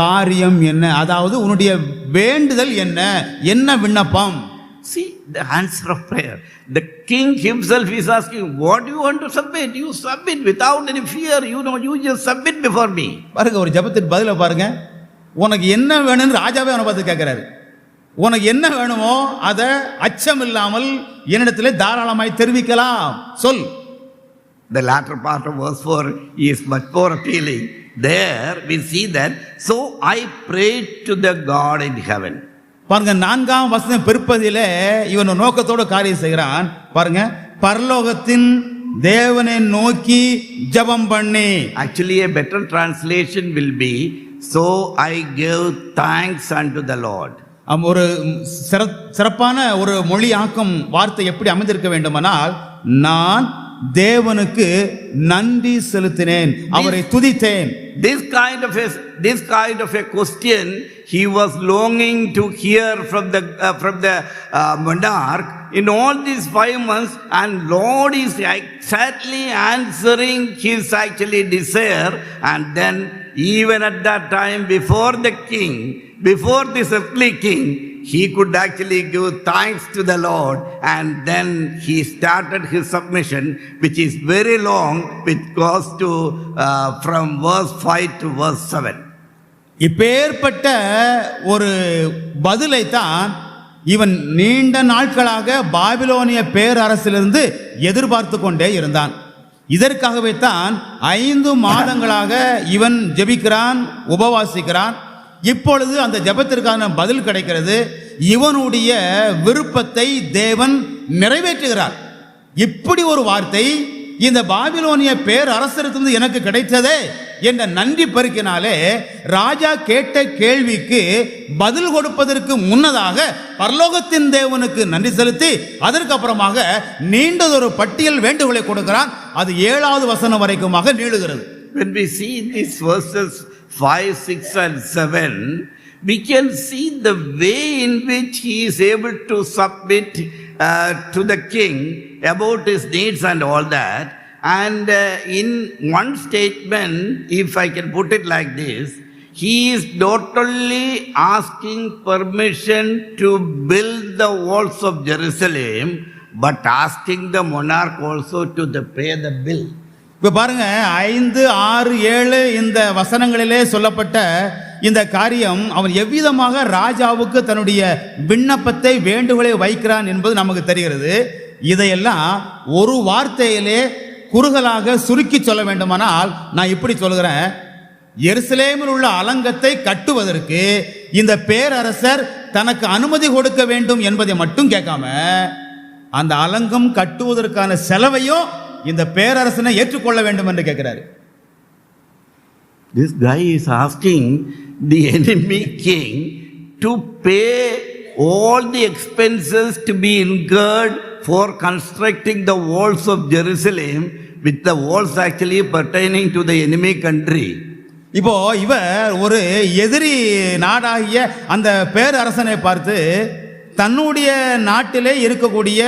காரியம் என்ன? அதாவது உன்னுடைய வேண்டுதல் என்ன? என்ன விண்ணப்பம்? See the answer of prayer. The king himself is asking, what do you want to submit? You submit without any fear. You just submit before me. பாருங்க, ஒரு ஜெபத்தின் பதில பாருங்க. உனக்கு என்ன வேணும்னு ராஜாவே அவனை பார்த்து கேட்கிறாரு. உனக்கு என்ன வேணுமோ அதை அச்சம் இல்லாமல் என்னிடத்திலே தாராளமாய் தெரிவிக்கலாம், சொல். The latter part of verse 4 is much more appealing. There we see that, so I prayed to the God in heaven. பாருங்க, 4ஆம் வசனம் பிற்பதிலே இவன் நோக்கத்தோட காரியம் செய்கிறான். பாருங்க, பரலோகத்தின் தேவனை நோக்கி ஜெபம் பண்ணி. Actually a better translation will be, so I give thanks unto the Lord. ஒரு சிறப்பான ஒரு மொழியாக்கம் வார்த்தை எப்படி அமைந்திருக்க வேண்டுமானால், நான் தேவனுக்கு நன்றி செலுத்தினேன், அவரை துதித்தேன். This kind of a question he was longing to hear from the monarch in all these 5 months, and Lord is exactly answering his actually desire. And then even at that time, before the king, before this earthly king, he could actually give thanks to the Lord, and then he started his submission, which is very long, which goes to from verse 5 to verse 7. இப்பேற்பட்ட ஒரு பதிலை தான் இவன் நீண்ட நாட்களாக பாபிலோனிய பேரரசிலிருந்து எதிர்பார்த்து கொண்டே இருந்தான். இதற்காகவே தான் 5 மாதங்களாக இவன் ஜெபிக்கிறான், உபவாசிக்கிறான். இப்பொழுது அந்த ஜெபத்திற்கான பதில் கிடைக்கிறது. இவனுடைய விருப்பத்தை தேவன் நிறைவேற்றுகிறார். இப்படி ஒரு வார்த்தை இந்த பாபிலோனிய பேரரசரிடத்திலிருந்து எனக்கு கிடைத்ததே என்ற நன்றி பெருக்கினாலே ராஜா கேட்ட கேள்விக்கு பதில் கொடுப்பதற்கு முன்னதாக பரலோகத்தின் தேவனுக்கு நன்றி செலுத்தி அதற்கு அப்புறமாக நீண்டதொரு பட்டியல் வேண்டுகோளை கொடுக்கிறான். அது 7வது வசனம் வரைக்குமாக நீளுகிறது. When we see these verses 5, 6 and 7, we can see the way in which he is able to submit to the king about his needs and all that. And in one statement, if I can put it like this, he is not only asking permission to build the walls of Jerusalem, but asking the monarch also to pay the bill. இப்போ பாருங்க, 5, 6, 7 இந்த வசனங்களிலே சொல்லப்பட்ட இந்த காரியம் அவன் எவ்விதமாக ராஜாவுக்கு தன்னுடைய விண்ணப்பத்தை வேண்டுகோளை வைக்கிறான் என்பது நமக்கு தெரிகிறது. இதையெல்லாம் ஒரு வார்த்தையிலே குறுகலாக சுருக்கி சொல்ல வேண்டுமானால் நான் இப்படி சொல்கிறேன். எருசலேமில் உள்ள அலங்கத்தை கட்டுவதற்கு இந்த பேரரசர் தனக்கு அனுமதி கொடுக்க வேண்டும் என்பதை மட்டும் கேட்காம அந்த அலங்கம் கட்டுவதற்கான செலவையும் இந்த பேரரசனை ஏற்றுக்கொள்ள வேண்டும் என்று கேட்கிறாரு. This guy is asking the enemy king to pay all the expenses to be incurred for constructing the walls of Jerusalem, with the walls actually pertaining to the enemy country. இப்போ இவர் ஒரு எதிரி நாடாகிய அந்த பேரரசனை பார்த்து தன்னுடைய நாட்டிலே இருக்கக்கூடிய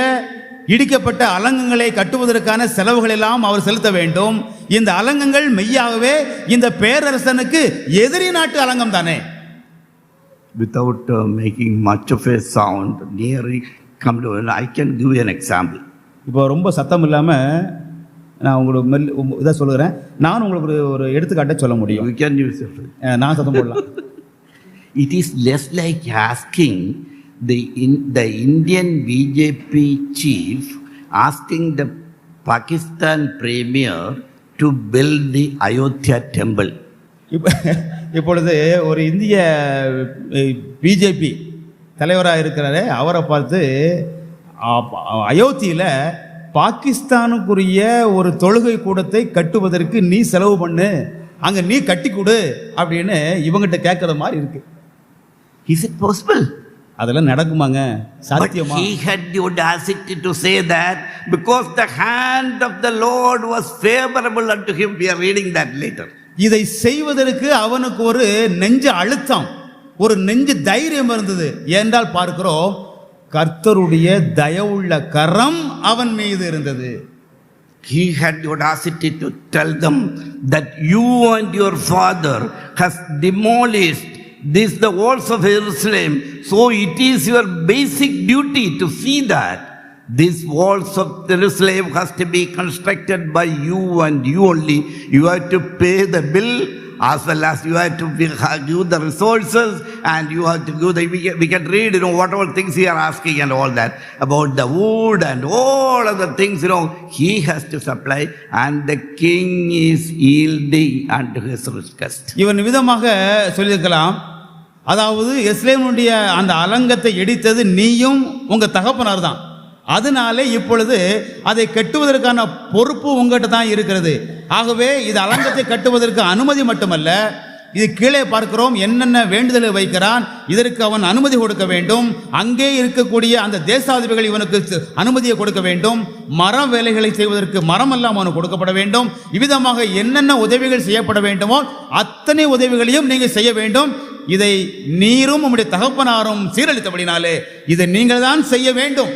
இடிக்கப்பட்ட அலங்கங்களை கட்டுவதற்கான செலவுகள் எல்லாம் அவர் செலுத்த வேண்டும். இந்த அலங்கங்கள் மெய்யாகவே இந்த பேரரசனுக்கு எதிரி நாட்டு அலங்கம் தானே. Without making much of a sound, nearly come to, I can give you an example. இப்போ ரொம்ப சத்தம் இல்லாம நான் உங்களுக்கு இதை சொல்லுகிறேன். நான் உங்களுக்கு ஒரு எடுத்துக்காட்டை சொல்ல முடியும். You can use it. நான் சத்தம் போடலாம். It is less like asking the Indian BJP chief asking the Pakistan premier to build the Ayodhya temple. இப்பொழுது ஒரு இந்திய பிஜேபி தலைவராக இருக்கிறாரே அவரை பார்த்து அயோத்தியில பாகிஸ்தானுக்குரிய ஒரு தொழுகை கூடத்தை கட்டுவதற்கு நீ செலவு பண்ணு, அங்க நீ கட்டி கொடு அப்படின்னு இவங்கிட்ட கேட்கற மாதிரி இருக்கு. Is it possible? அதெல்லாம் நடக்குமாங்க? சாத்தியமா? But he had the audacity to say that because the hand of the Lord was favorable unto him. We are reading that later. இதை செய்வதற்கு அவனுக்கு ஒரு நெஞ்ச அழுத்தம், ஒரு நெஞ்சு தைரியம் இருந்தது. என்றால் பார்க்கிறோம், கர்த்தருடைய தயவுள்ள கரம் அவன் மீது இருந்தது. He had the audacity to tell them that you and your father has demolished the walls of Jerusalem, so it is your basic duty to see that these walls of Jerusalem has to be constructed by you and you only. You have to pay the bill, as well as you have to give the resources, and you have to give we can read, what all things he are asking and all that, about the wood and all other things, he has to supply, and the king is yielding unto his request. இவன் விதமாக சொல்லியிருக்கலாம், அதாவது எருசலேமுடைய அந்த அலங்கத்தை இடித்தது நீயும் உங்க தகப்பனார் தான், அதனாலே இப்பொழுது அதை கட்டுவதற்கான பொறுப்பு உங்ககிட்ட தான் இருக்கிறது. ஆகவே இது அலங்கத்தை கட்டுவதற்கு அனுமதி மட்டுமல்ல, இது கீழே பார்க்கிறோம் என்னென்ன வேண்டுதலை வைக்கிறான், இதற்கு அவன் அனுமதி கொடுக்க வேண்டும். அங்கே இருக்கக்கூடிய அந்த தேசாதிபதிகள் இவனுக்கு அனுமதியை கொடுக்க வேண்டும். மரம் வேலைகளை செய்வதற்கு மரம் எல்லாம் அவனுக்கு கொடுக்கப்பட வேண்டும். இவ்விதமாக என்னென்ன உதவிகள் செய்யப்பட வேண்டுமோ அத்தனை உதவிகளையும் நீங்க செய்ய வேண்டும். இதை நீரும் உம்முடைய தகப்பனாரும் சீரழித்தபடினாலே இதை நீங்கள் தான் செய்ய வேண்டும்,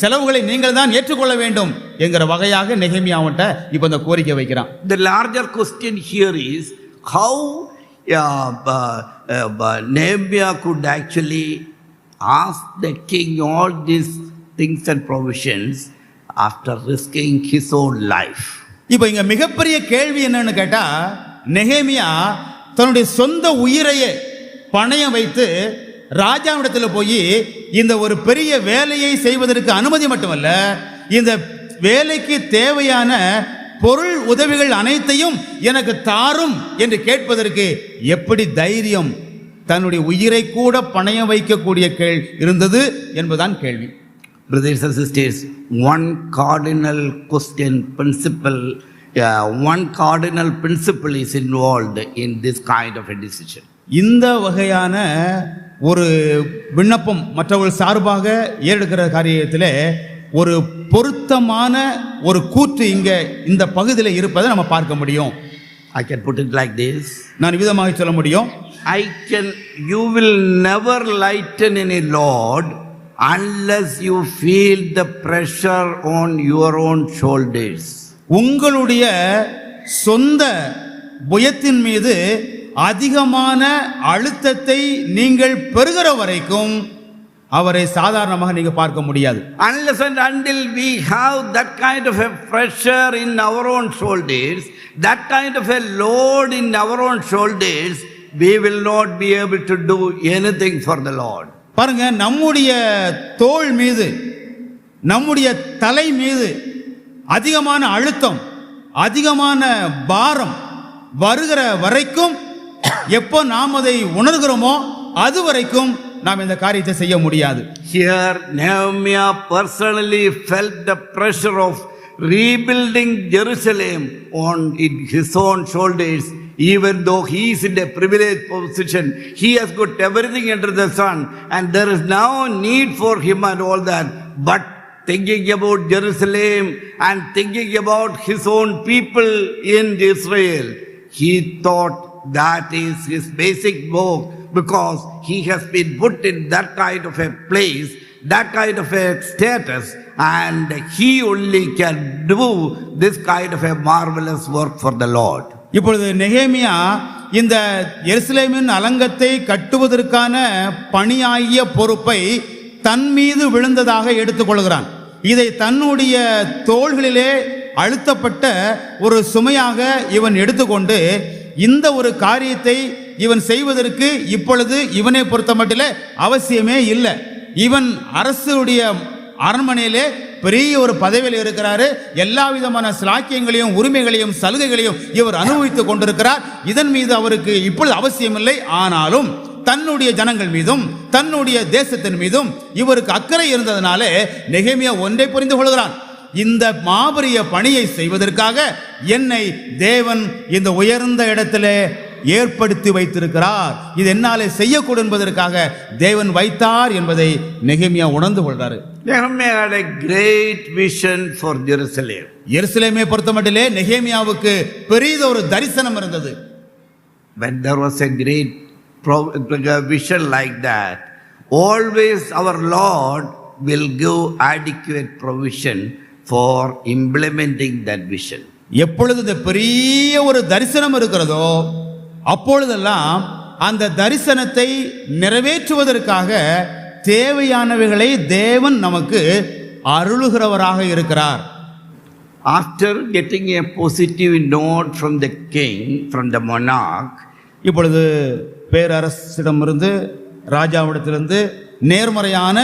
செலவுகளை நீங்கள் தான் ஏற்றுக்கொள்ள வேண்டும் என்கிற வகையாக நெகேமியாவிட்ட இப்ப இந்த கோரிக்கை வைக்கிறான். The larger question here is how Nehemiah could actually ask the king all these things and provisions after risking his own life. இப்போ இங்க மிகப்பெரிய கேள்வி என்னன்னு கேட்டா, நெகேமியா தன்னுடைய சொந்த உயிரையே பணயம் வைத்து ராஜாவிடத்தில் போய் இந்த ஒரு பெரிய வேலையை செய்வதற்கு அனுமதி மட்டுமல்ல, இந்த வேலைக்கு தேவையான பொருள் உதவிகள் அனைத்தையும் எனக்கு தாரும் என்று கேட்பதற்கு எப்படி தைரியம், தன்னுடைய உயிரை கூட பணயம் வைக்கக்கூடிய இருந்தது என்பதுதான் கேள்வி. Brothers and sisters, one cardinal principle is involved in this kind of a decision. இந்த வகையான ஒரு விண்ணப்பம் மற்றவர்கள் சார்பாக ஏறெடுக்கிற காரியத்திலே ஒரு பொருத்தமான ஒரு கூற்று இங்க இந்த பகுதியில் இருப்பதை நம்ம பார்க்க முடியும். I can put it like this. நான் விதமாக சொல்ல முடியும். You will never lighten any load unless you feel the pressure on your own shoulders. உங்களுடைய சொந்த புயத்தின் மீது அதிகமான அழுத்தத்தை நீங்கள் பெறுகிற வரைக்கும் அவரை சாதாரணமாக நீங்க பார்க்க முடியாது. Unless and until we have that kind of a pressure in our own shoulders, that kind of a load in our own shoulders, we will not be able to do anything for the Lord. பாருங்க, நம்முடைய தோள் மீது, நம்முடைய தலை மீது அதிகமான அழுத்தம், அதிகமான பாரம் வருகிற வரைக்கும், எப்போ நாம் அதை உணர்கிறோமோ அது வரைக்கும் நாம் இந்த காரியத்தை செய்ய முடியாது. Here Nehemiah personally felt the pressure of rebuilding Jerusalem on his own shoulders. Even though he is in a privileged position, he has got everything under the sun, and there is no need for him and all that. But thinking about Jerusalem and thinking about his own people in Israel, he thought that is his basic work, because he has been put in that kind of a place, that kind of a status, and he only can do this kind of a marvelous work for the Lord. இப்பொழுது நெகேமியா இந்த எருசலேமின் அலங்கத்தை கட்டுவதற்கான பணியாகிய பொறுப்பை தன் மீது விழுந்ததாக எடுத்துக்கொள்கிறான். இதை தன்னுடைய தோள்களிலே அழுத்தப்பட்ட ஒரு சுமையாக இவன் எடுத்துக்கொண்டு இந்த ஒரு காரியத்தை இவன் செய்வதற்கு இப்பொழுது இவனை பொறுத்த மட்டிலே அவசியமே இல்லை. இவன் அரசுடைய அரண்மனையிலே பெரிய ஒரு பதவியில் இருக்கிறாரு. எல்லா விதமான சிலாக்கியங்களையும் உரிமைகளையும் சலுகைகளையும் இவர் அனுபவித்துக் கொண்டிருக்கிறார். இதன் மீது அவருக்கு இப்பொழுது அவசியம் இல்லை. ஆனாலும் தன்னுடைய ஜனங்கள் மீதும் தன்னுடைய தேசத்தின் மீதும் இவருக்கு அக்கறை இருந்ததனாலே நெகேமியா ஒன்றை புரிந்து கொள்கிறான். இந்த மாபெரிய பணியை செய்வதற்காக என்னை தேவன் இந்த உயர்ந்த இடத்திலே ஏற்படுத்தி வைத்திருக்கிறார். இது என்னாலே செய்யக்கூடும் என்பதற்காக தேவன் வைத்தார் என்பதை நெகேமியா உணர்ந்து கொள்றாரு. Nehemiah had a great vision for Jerusalem. எருசலேமை பொறுத்தமட்டிலே நெகேமியாவுக்கு பெரிய ஒரு தரிசனம் இருந்தது. When there was a great vision like that, always our Lord will give adequate provision for implementing that vision. எப்பொழுது இந்த பெரிய ஒரு தரிசனம் இருக்கிறதோ அப்பொழுதெல்லாம் அந்த தரிசனத்தை நிறைவேற்றுவதற்காக தேவையானவைகளை தேவன் நமக்கு அருளுகிறவராக இருக்கிறார். After getting a positive note from the king, from the monarch, இப்பொழுது பேரரசிடமிருந்து ராஜாவிடத்திலிருந்து நேர்மறையான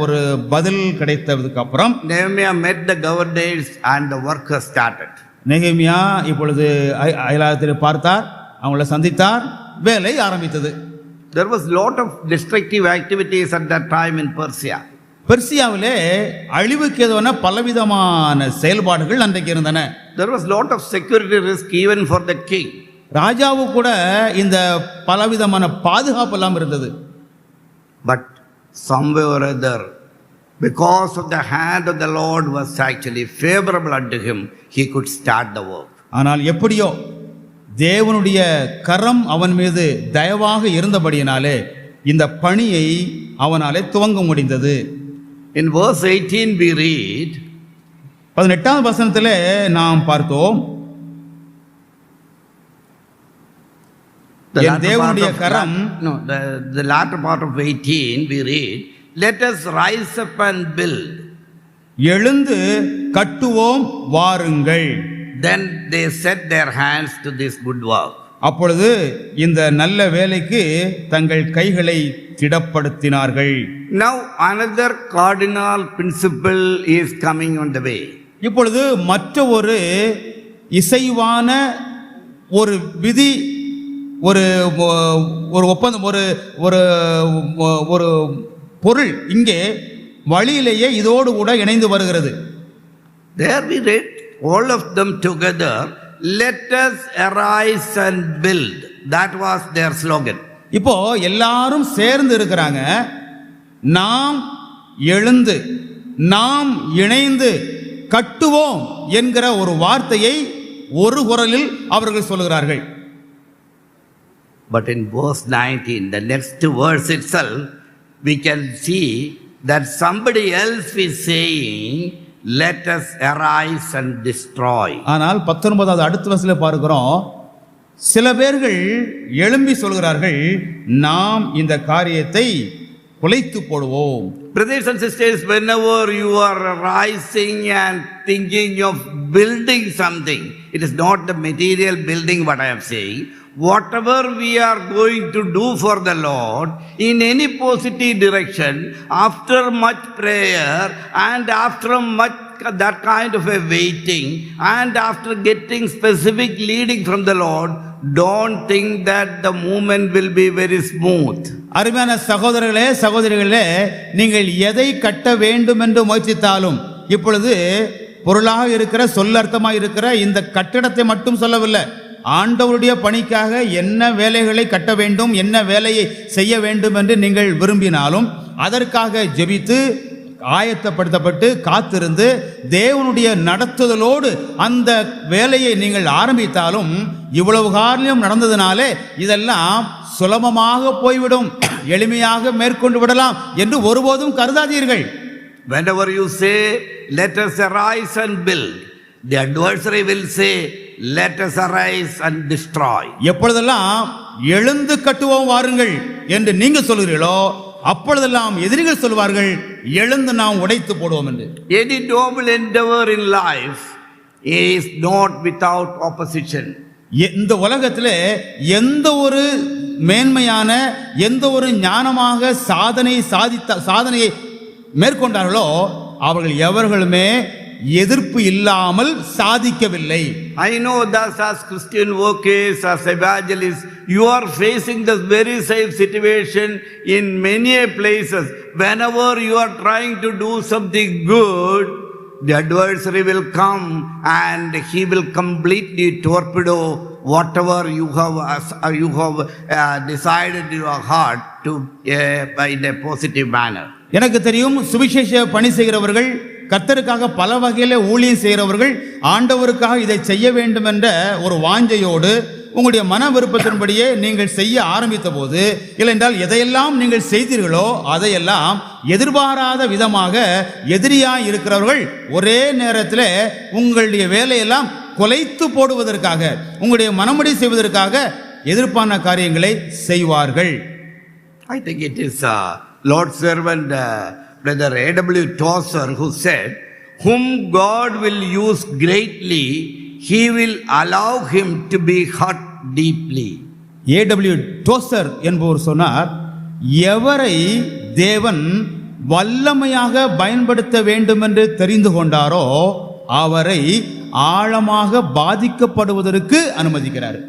ஒரு பதில் கிடைத்ததுக்கு அப்புறம் Nehemiah met the governors and the work has started. நெகேமியா இப்பொழுது அயலாகத்தில் பார்த்தார், அவங்கள சந்தித்தார், வேலை ஆரம்பித்தது. There was lot of destructive activities at that time in Persia. பெர்சியாவிலே அழிவுக்கு ஏதுவான பலவிதமான செயல்பாடுகள் அன்றைக்கு இருந்தன. There was lot of security risk even for the king. ராஜாவு கூட இந்த பலவிதமான பாதுகாப்பு எல்லாம் இருந்தது. But somewhere or other, because of the hand of the Lord was actually favorable unto him, he could start the work. ஆனால் எப்படியோ தேவனுடைய கரம் அவன் மீது தயவாக இருந்தபடியினாலே இந்த பணியை அவனாலே துவங்க முடிந்தது. In verse 18 we read, 18வது வசனத்திலே நாம் பார்த்தோம், என் தேவனுடைய கரம், the latter part of 18 we read, let us rise up and build. எழுந்து கட்டுவோம் வாருங்கள். Then they set their hands to this good work. அப்பொழுது இந்த நல்ல வேலைக்கு தங்கள் கைகளை திடப்படுத்தினார்கள். Now another cardinal principle is coming on the way. இப்பொழுது மற்ற ஒரு இசைவான ஒரு விதி, ஒரு ஒரு ஒப்பந்தம், ஒரு ஒரு ஒரு பொருள் இங்கே வழியிலேயே இதோடு கூட இணைந்து வருகிறது. There we read all of them together, let us arise and build. That was their slogan. இப்போ எல்லாரும் சேர்ந்து இருக்கிறாங்க. நாம் எழுந்து நாம் இணைந்து கட்டுவோம் என்கிற ஒரு வார்த்தையை ஒரு குரலில் அவர்கள் சொல்கிறார்கள். But in verse 19, the next verse itself, we can see that somebody else is saying, let us arise and destroy. ஆனால் 19வது அடுத்த வசனத்திலே பார்க்கிறோம், சில பேர்கள் எழும்பி சொல்கிறார்கள், நாம் இந்த காரியத்தை குலைத்து போடுவோம். Brothers and sisters, whenever you are rising and thinking of building something, it is not the material building what I am saying. whatever we are going to do for the Lord in any positive direction, after much prayer and after much that kind of a waiting and after getting specific leading from the Lord, don't think that the movement will be very smooth. அருமையான சகோதரர்களே சகோதரிகளே, நீங்கள் எதை கட்ட வேண்டும் என்று முயற்சித்தாலும், இப்பொழுது பொருளாக இருக்கிற சொல்லர்த்தமாக இருக்கிற இந்த கட்டடத்தை மட்டும் சொல்லவில்லை, ஆண்டவருடைய பணிக்காக என்ன வேலைகளை கட்ட வேண்டும், என்ன வேலையை செய்ய வேண்டும் என்று நீங்கள் விரும்பினாலும் அதற்காக ஜெபித்து ஆயத்தப்படுத்தப்பட்டு காத்திருந்து தேவனுடைய நடத்துதலோடு அந்த வேலையை நீங்கள் ஆரம்பித்தாலும், இவ்வளவு காரியம் நடந்ததுனாலே இதெல்லாம் சுலபமாக போய்விடும், எளிமையாக மேற்கொண்டு விடலாம் என்று ஒருபோதும் கருதாதீர்கள். Whenever you say, let us arise and build, the adversary will say, let us arise and destroy. எப்பொழுதெல்லாம் எழுந்து கட்டுவோம் வாருங்கள் என்று நீங்க சொல்கிறீர்களோ, அப்பொழுதெல்லாம் எதிரிகள் சொல்வார்கள், எழுந்து நாம் உடைத்து போடுவோம் என்று. Any noble endeavor in life is not without opposition. இந்த உலகத்திலே எந்த ஒரு மேன்மையான, எந்த ஒரு ஞானமாக சாதனையை மேற்கொண்டார்களோ அவர்கள் எவர்களுமே எதிர்ப்பு இல்லாமல் சாதிக்கவில்லை. I know that as Christian workers, as evangelists, you are facing this very same situation in many places. Whenever you are trying to do something good, the adversary will come and he will completely torpedo whatever you have decided in your heart to in a positive manner. எனக்கு தெரியும், சுவிசேஷ பணி செய்கிறவர்கள், கர்த்தருக்காக பல வகையில ஊழியம் செய்கிறவர்கள், ஆண்டவருக்காக இதை செய்ய வேண்டும் என்ற ஒரு வாஞ்சையோடு உங்களுடைய மன விருப்பத்தின்படியே நீங்கள் செய்ய ஆரம்பித்த போது, இல்லைன்றால் எதையெல்லாம் நீங்கள் செய்தீர்களோ அதையெல்லாம் எதிர்பாராத விதமாக எதிரியாய் இருக்கிறவர்கள் ஒரே நேரத்தில் உங்களுடைய வேலையெல்லாம் குலைத்து போடுவதற்காக, உங்களுடைய மனமுடி செய்வதற்காக எதிர்ப்பான காரியங்களை செய்வார்கள். I think it is Lord's servant Brother A.W. Tozer who said, whom God will use greatly, he will allow him to be hurt deeply. A.W. Tozer என்பவர் சொன்னார், எவரை தேவன் வல்லமையாக பயன்படுத்த வேண்டும் என்று தெரிந்து கொண்டாரோ அவரை ஆழமாக பாதிக்கப்படுவதற்கு அனுமதிக்கிறார்.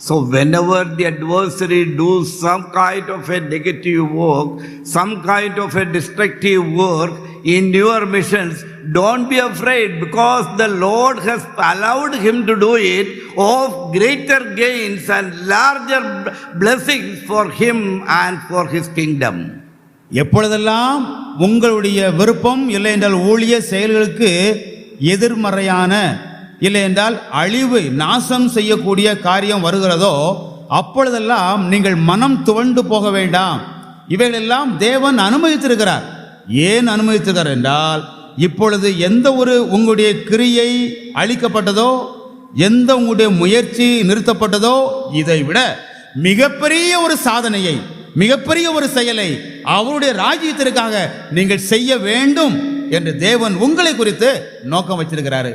So whenever the adversary does some kind of a negative work, some kind of a destructive work in your missions, don't be afraid, because the Lord has allowed him to do it of greater gains and larger blessings for him and for his kingdom. எப்பொழுதெல்லாம் உங்களுடைய விருப்பம் இல்லை என்றால் ஊழிய செயல்களுக்கு எதிர்மறையான, இல்லை என்றால் அழிவு நாசம் செய்யக்கூடிய காரியம் வருகிறதோ அப்பொழுதெல்லாம் நீங்கள் மனம் துவண்டு போக வேண்டாம். இவைகளெல்லாம் தேவன் அனுமதித்திருக்கிறார். ஏன் அனுமதித்திருக்கிறார் என்றால், இப்பொழுது எந்த ஒரு உங்களுடைய கிரியை அழிக்கப்பட்டதோ, எந்த உங்களுடைய முயற்சி நிறுத்தப்பட்டதோ, இதை விட மிகப்பெரிய ஒரு சாதனையை, மிகப்பெரிய ஒரு செயலை அவருடைய ராஜ்யத்திற்காக நீங்கள் செய்ய வேண்டும் என்று தேவன் உங்களை குறித்து நோக்கம் வச்சிருக்கிறாரு.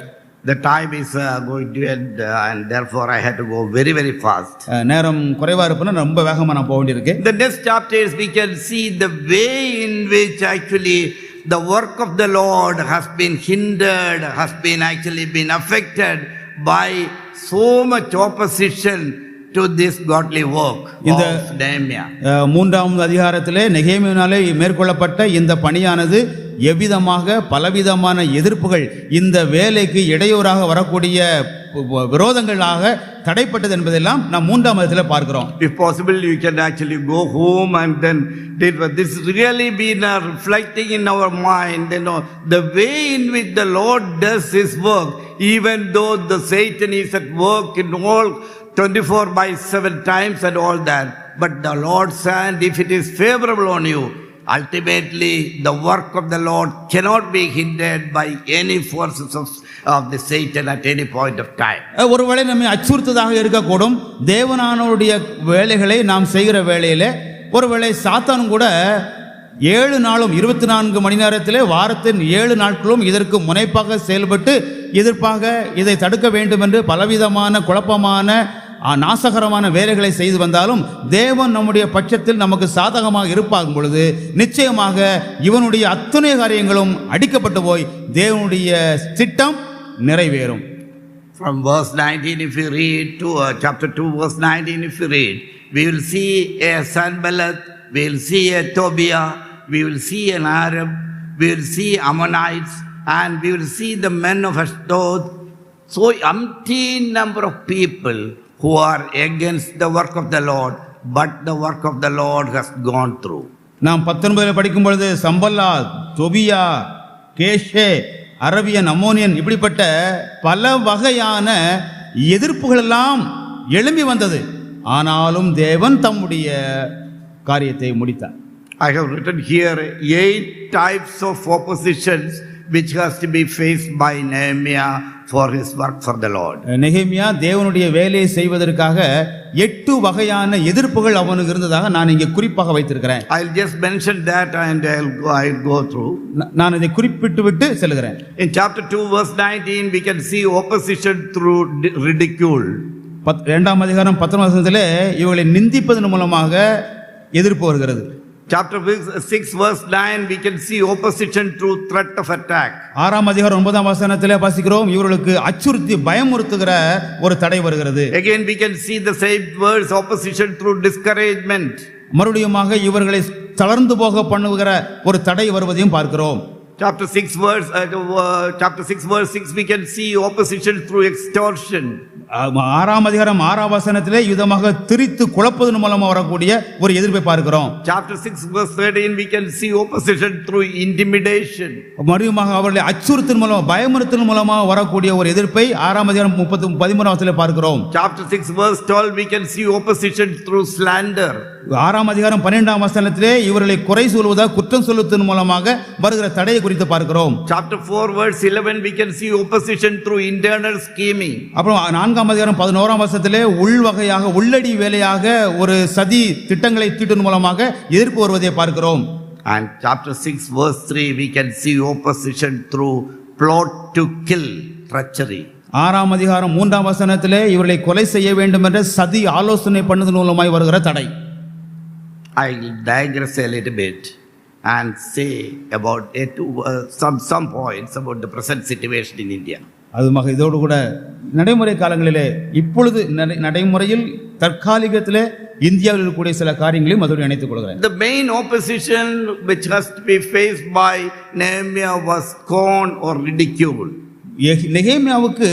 The time is going to end and therefore I had to go very very fast. நேரம் குறைவா இருப்பன ரொம்ப வேகமா நான் போக வேண்டியிருக்கு. The next chapters we can see the way in which actually the work of the Lord has been hindered, has been actually been affected by so much opposition to this godly work of Nehemiah. மூன்றாம் அதிகாரத்திலே நெகேமியாவினாலே மேற்கொள்ளப்பட்ட இந்த பணியானது எவ்விதமாக பலவிதமான எதிர்ப்புகள், இந்த வேலைக்கு இடையூறாக வரக்கூடிய விரோதங்களாக தடைப்பட்டது என்பதெல்லாம் நாம் மூன்றாம் அதிகாரத்தில் பார்க்கிறோம். If possible you can actually go home and then this really been reflecting in our mind, you know, the way in which the Lord does his work, even though the Satan is at work in all 24/7 times and all that, but the Lord's hand, if it is favorable on you, ultimately the work of the Lord cannot be hindered by any forces of the Satan at any point of time. ஒருவேளை நம்மை அச்சுறுத்ததாக இருக்கக்கூடும். தேவனானவருடைய வேலைகளை நாம் செய்கிற வேளையிலே ஒருவேளை சாத்தான் கூட 7 நாளும் 24 மணி நேரத்திலே வாரத்தின் 7 நாட்களும் இதற்கு முனைப்பாக செயல்பட்டு எதிர்ப்பாக இதை தடுக்க வேண்டும் என்று பலவிதமான குழப்பமான நாசகரமான வேலைகளை செய்து வந்தாலும் தேவன் நம்முடைய பட்சத்தில் நமக்கு சாதகமாக இருப்பாகும் பொழுது நிச்சயமாக இவனுடைய அத்தனை காரியங்களும் அடிக்கப்பட்டு போய் தேவனுடைய திட்டம் நிறைவேறும். From verse 19, if you read to chapter 2, verse 19, if you read, we will see a Sanballat, we will see a Tobiah, we will see an Arab, we will see Ammonites, and we will see the men of Ashdod. So umpteen number of people who are against the work of the Lord, but the work of the Lord has gone through. நாம் 19 படிக்கும் பொழுது சம்பல்லா, Tobiah, கேஷே, Arabian, அம்மோனியன் இப்படிப்பட்ட பல வகையான எதிர்ப்புகள் எல்லாம் எழும்பி வந்தது. ஆனாலும் தேவன் தம்முடைய காரியத்தை முடித்தார். I have written here 8 types of oppositions which has to be faced by Nehemiah for his work for the Lord. நெகேமியா தேவனுடைய வேலையை செய்வதற்காக 8 வகையான எதிர்ப்புகள் அவனுக்கு இருந்ததாக நான் இங்கே குறிப்பாக வைத்திருக்கிறேன். I'll just mention that and I'll go through. நான் இதை குறிப்பிட்டு விட்டு செல்கிறேன். In chapter 2 verse 19 we can see opposition through ridicule. 2ஆம் அதிகாரம் 10ஆம் வசனத்திலே இவர்களை நிந்திப்பதன் மூலமாக எதிர்ப்பு வருகிறது. Chapter 6 verse 9 we can see opposition through threat of attack. 6ஆம் அதிகாரம் 9ஆம் வசனத்திலே வாசிக்கிறோம் இவர்களுக்கு அச்சுறுத்தி பயமுறுத்துகிற ஒரு தடை வருகிறது. Again we can see the same words, opposition through discouragement. மறுபடியுமாக இவர்களை தளர்ந்து போக பண்ணுகிற ஒரு தடை வருவதையும் பார்க்கிறோம். Chapter 6 verse 6 we can see opposition through extortion. 6ஆம் அதிகாரம் 6ஆம் வசனத்திலே யுதமாக திரித்து குழப்பதன் மூலமாக வரக்கூடிய ஒரு எதிர்ப்பை பார்க்கிறோம். Chapter 6 verse 13 we can see opposition through intimidation. மறுபடியுமாக அவர்களை அச்சுறுத்தல் மூலமாக பயமுறுத்தல் மூலமாக வரக்கூடிய ஒரு எதிர்ப்பை 6ஆம் அதிகாரம் 13ஆம் வசனத்திலே பார்க்கிறோம். Chapter 6 verse 12 we can see opposition through slander. 6ஆம் அதிகாரம் 12ஆம் வசனத்திலே இவர்களை குறை சொல்வதா குற்றம் சொல்லுவதன் மூலமாக வருகிற தடையை குறித்து பார்க்கிறோம். Chapter 4 verse 11 we can see opposition through internal scheming. அப்புறம் 4ஆம் அதிகாரம் 11ஆம் வசனத்திலே உள்வகையாக உள்ளடி வேலையாக ஒரு சதி திட்டங்களை தீட்டுவதன் மூலமாக எதிர்ப்பு வருவதை பார்க்கிறோம். And chapter 6 verse 3 we can see opposition through plot to kill, treachery. 6ஆம் அதிகாரம் 3ஆம் வசனத்திலே இவர்களை கொலை செய்ய வேண்டும் என்ற சதி ஆலோசனை பண்ணுவதன் மூலமாய் வருகிற தடை. I will digress a little bit and say about some points about the present situation in India. அதுமாக இதோடு கூட நடைமுறை காலங்களிலே இப்பொழுது நடைமுறையில் தற்காலிகத்திலே இந்தியாவில் இருக்கக்கூடிய சில காரியங்களையும் அதோடு இணைத்துக் கொள்கிறேன். The main opposition which has to be faced by Nehemiah was scorn or ridicule. நெகேமியாவுக்கு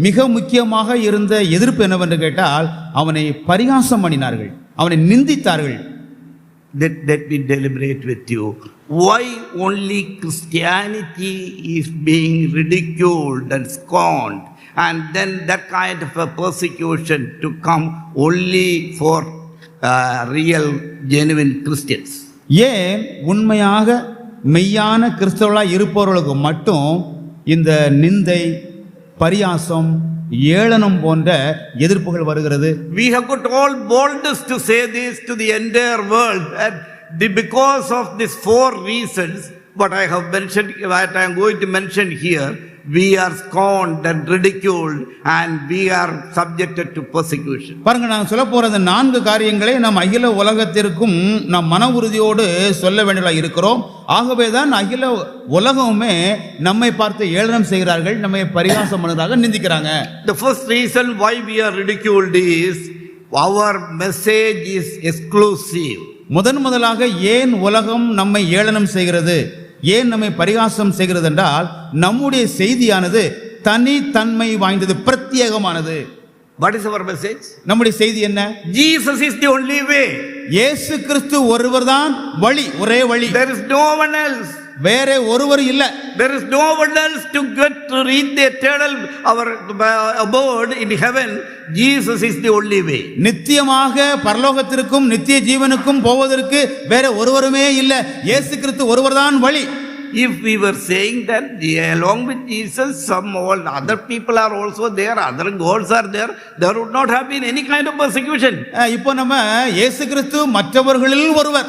மிக முக்கியமாக இருந்த எதிர்ப்பு என்னவென்று கேட்டால் அவனை பரிகாசம் பண்ணினார்கள், அவனை நிந்தித்தார்கள். Let me deliberate with you. Why only Christianity is being ridiculed and scorned, and then that kind of a persecution to come only for real, genuine Christians? ஏன் உண்மையாக மெய்யான கிறிஸ்தவர்களாய் இருப்பவர்களுக்கு மட்டும் இந்த நிந்தை, பரியாசம், ஏளனம் போன்ற எதிர்ப்புகள் வருகிறது? We have got all boldness to say this to the entire world, and because of these 4 reasons what I have mentioned, what I am going to mention here, we are scorned and ridiculed and we are subjected to persecution. பாருங்க, நான் சொல்ல போற இந்த 4 காரியங்களை நாம் அகில உலகத்திற்கும் நாம் மன உறுதியோடு சொல்ல வேண்டியதா இருக்கிறோம். ஆகவே தான் அகில உலகமே நம்மை பார்த்து ஏளனம் செய்கிறார்கள், நம்மை பரிகாசம் பண்ணுறாங்க, நிந்திக்கிறாங்க. The first reason why we are ridiculed is our message is exclusive. முதலாக ஏன் உலகம் நம்மை ஏளனம் செய்கிறது, ஏன் நம்மை பரிகாசம் செய்கிறது என்றால் நம்முடைய செய்தியானது தனித்தன்மை வாய்ந்தது, பிரத்யேகமானது. What is our message? நம்முடைய செய்தி என்ன? Jesus is the only way. இயேசு கிறிஸ்து ஒருவர்தான் வழி, ஒரே வழி. There is no one else. வேற ஒருவர் இல்ல. There is no one else to get to reach the eternal our abode in heaven. Jesus is the only way. நித்தியமாக பரலோகத்திற்கும் நித்திய ஜீவனுக்கும் போவதற்கு வேற ஒருவருமே இல்ல. இயேசு கிறிஸ்து ஒருவர்தான் வழி. If we were saying that along with Jesus some all other people are also there, other gods are there, there would not have been any kind of persecution. இப்போ நம்ம இயேசு கிறிஸ்து மற்றவர்களில் ஒருவர்,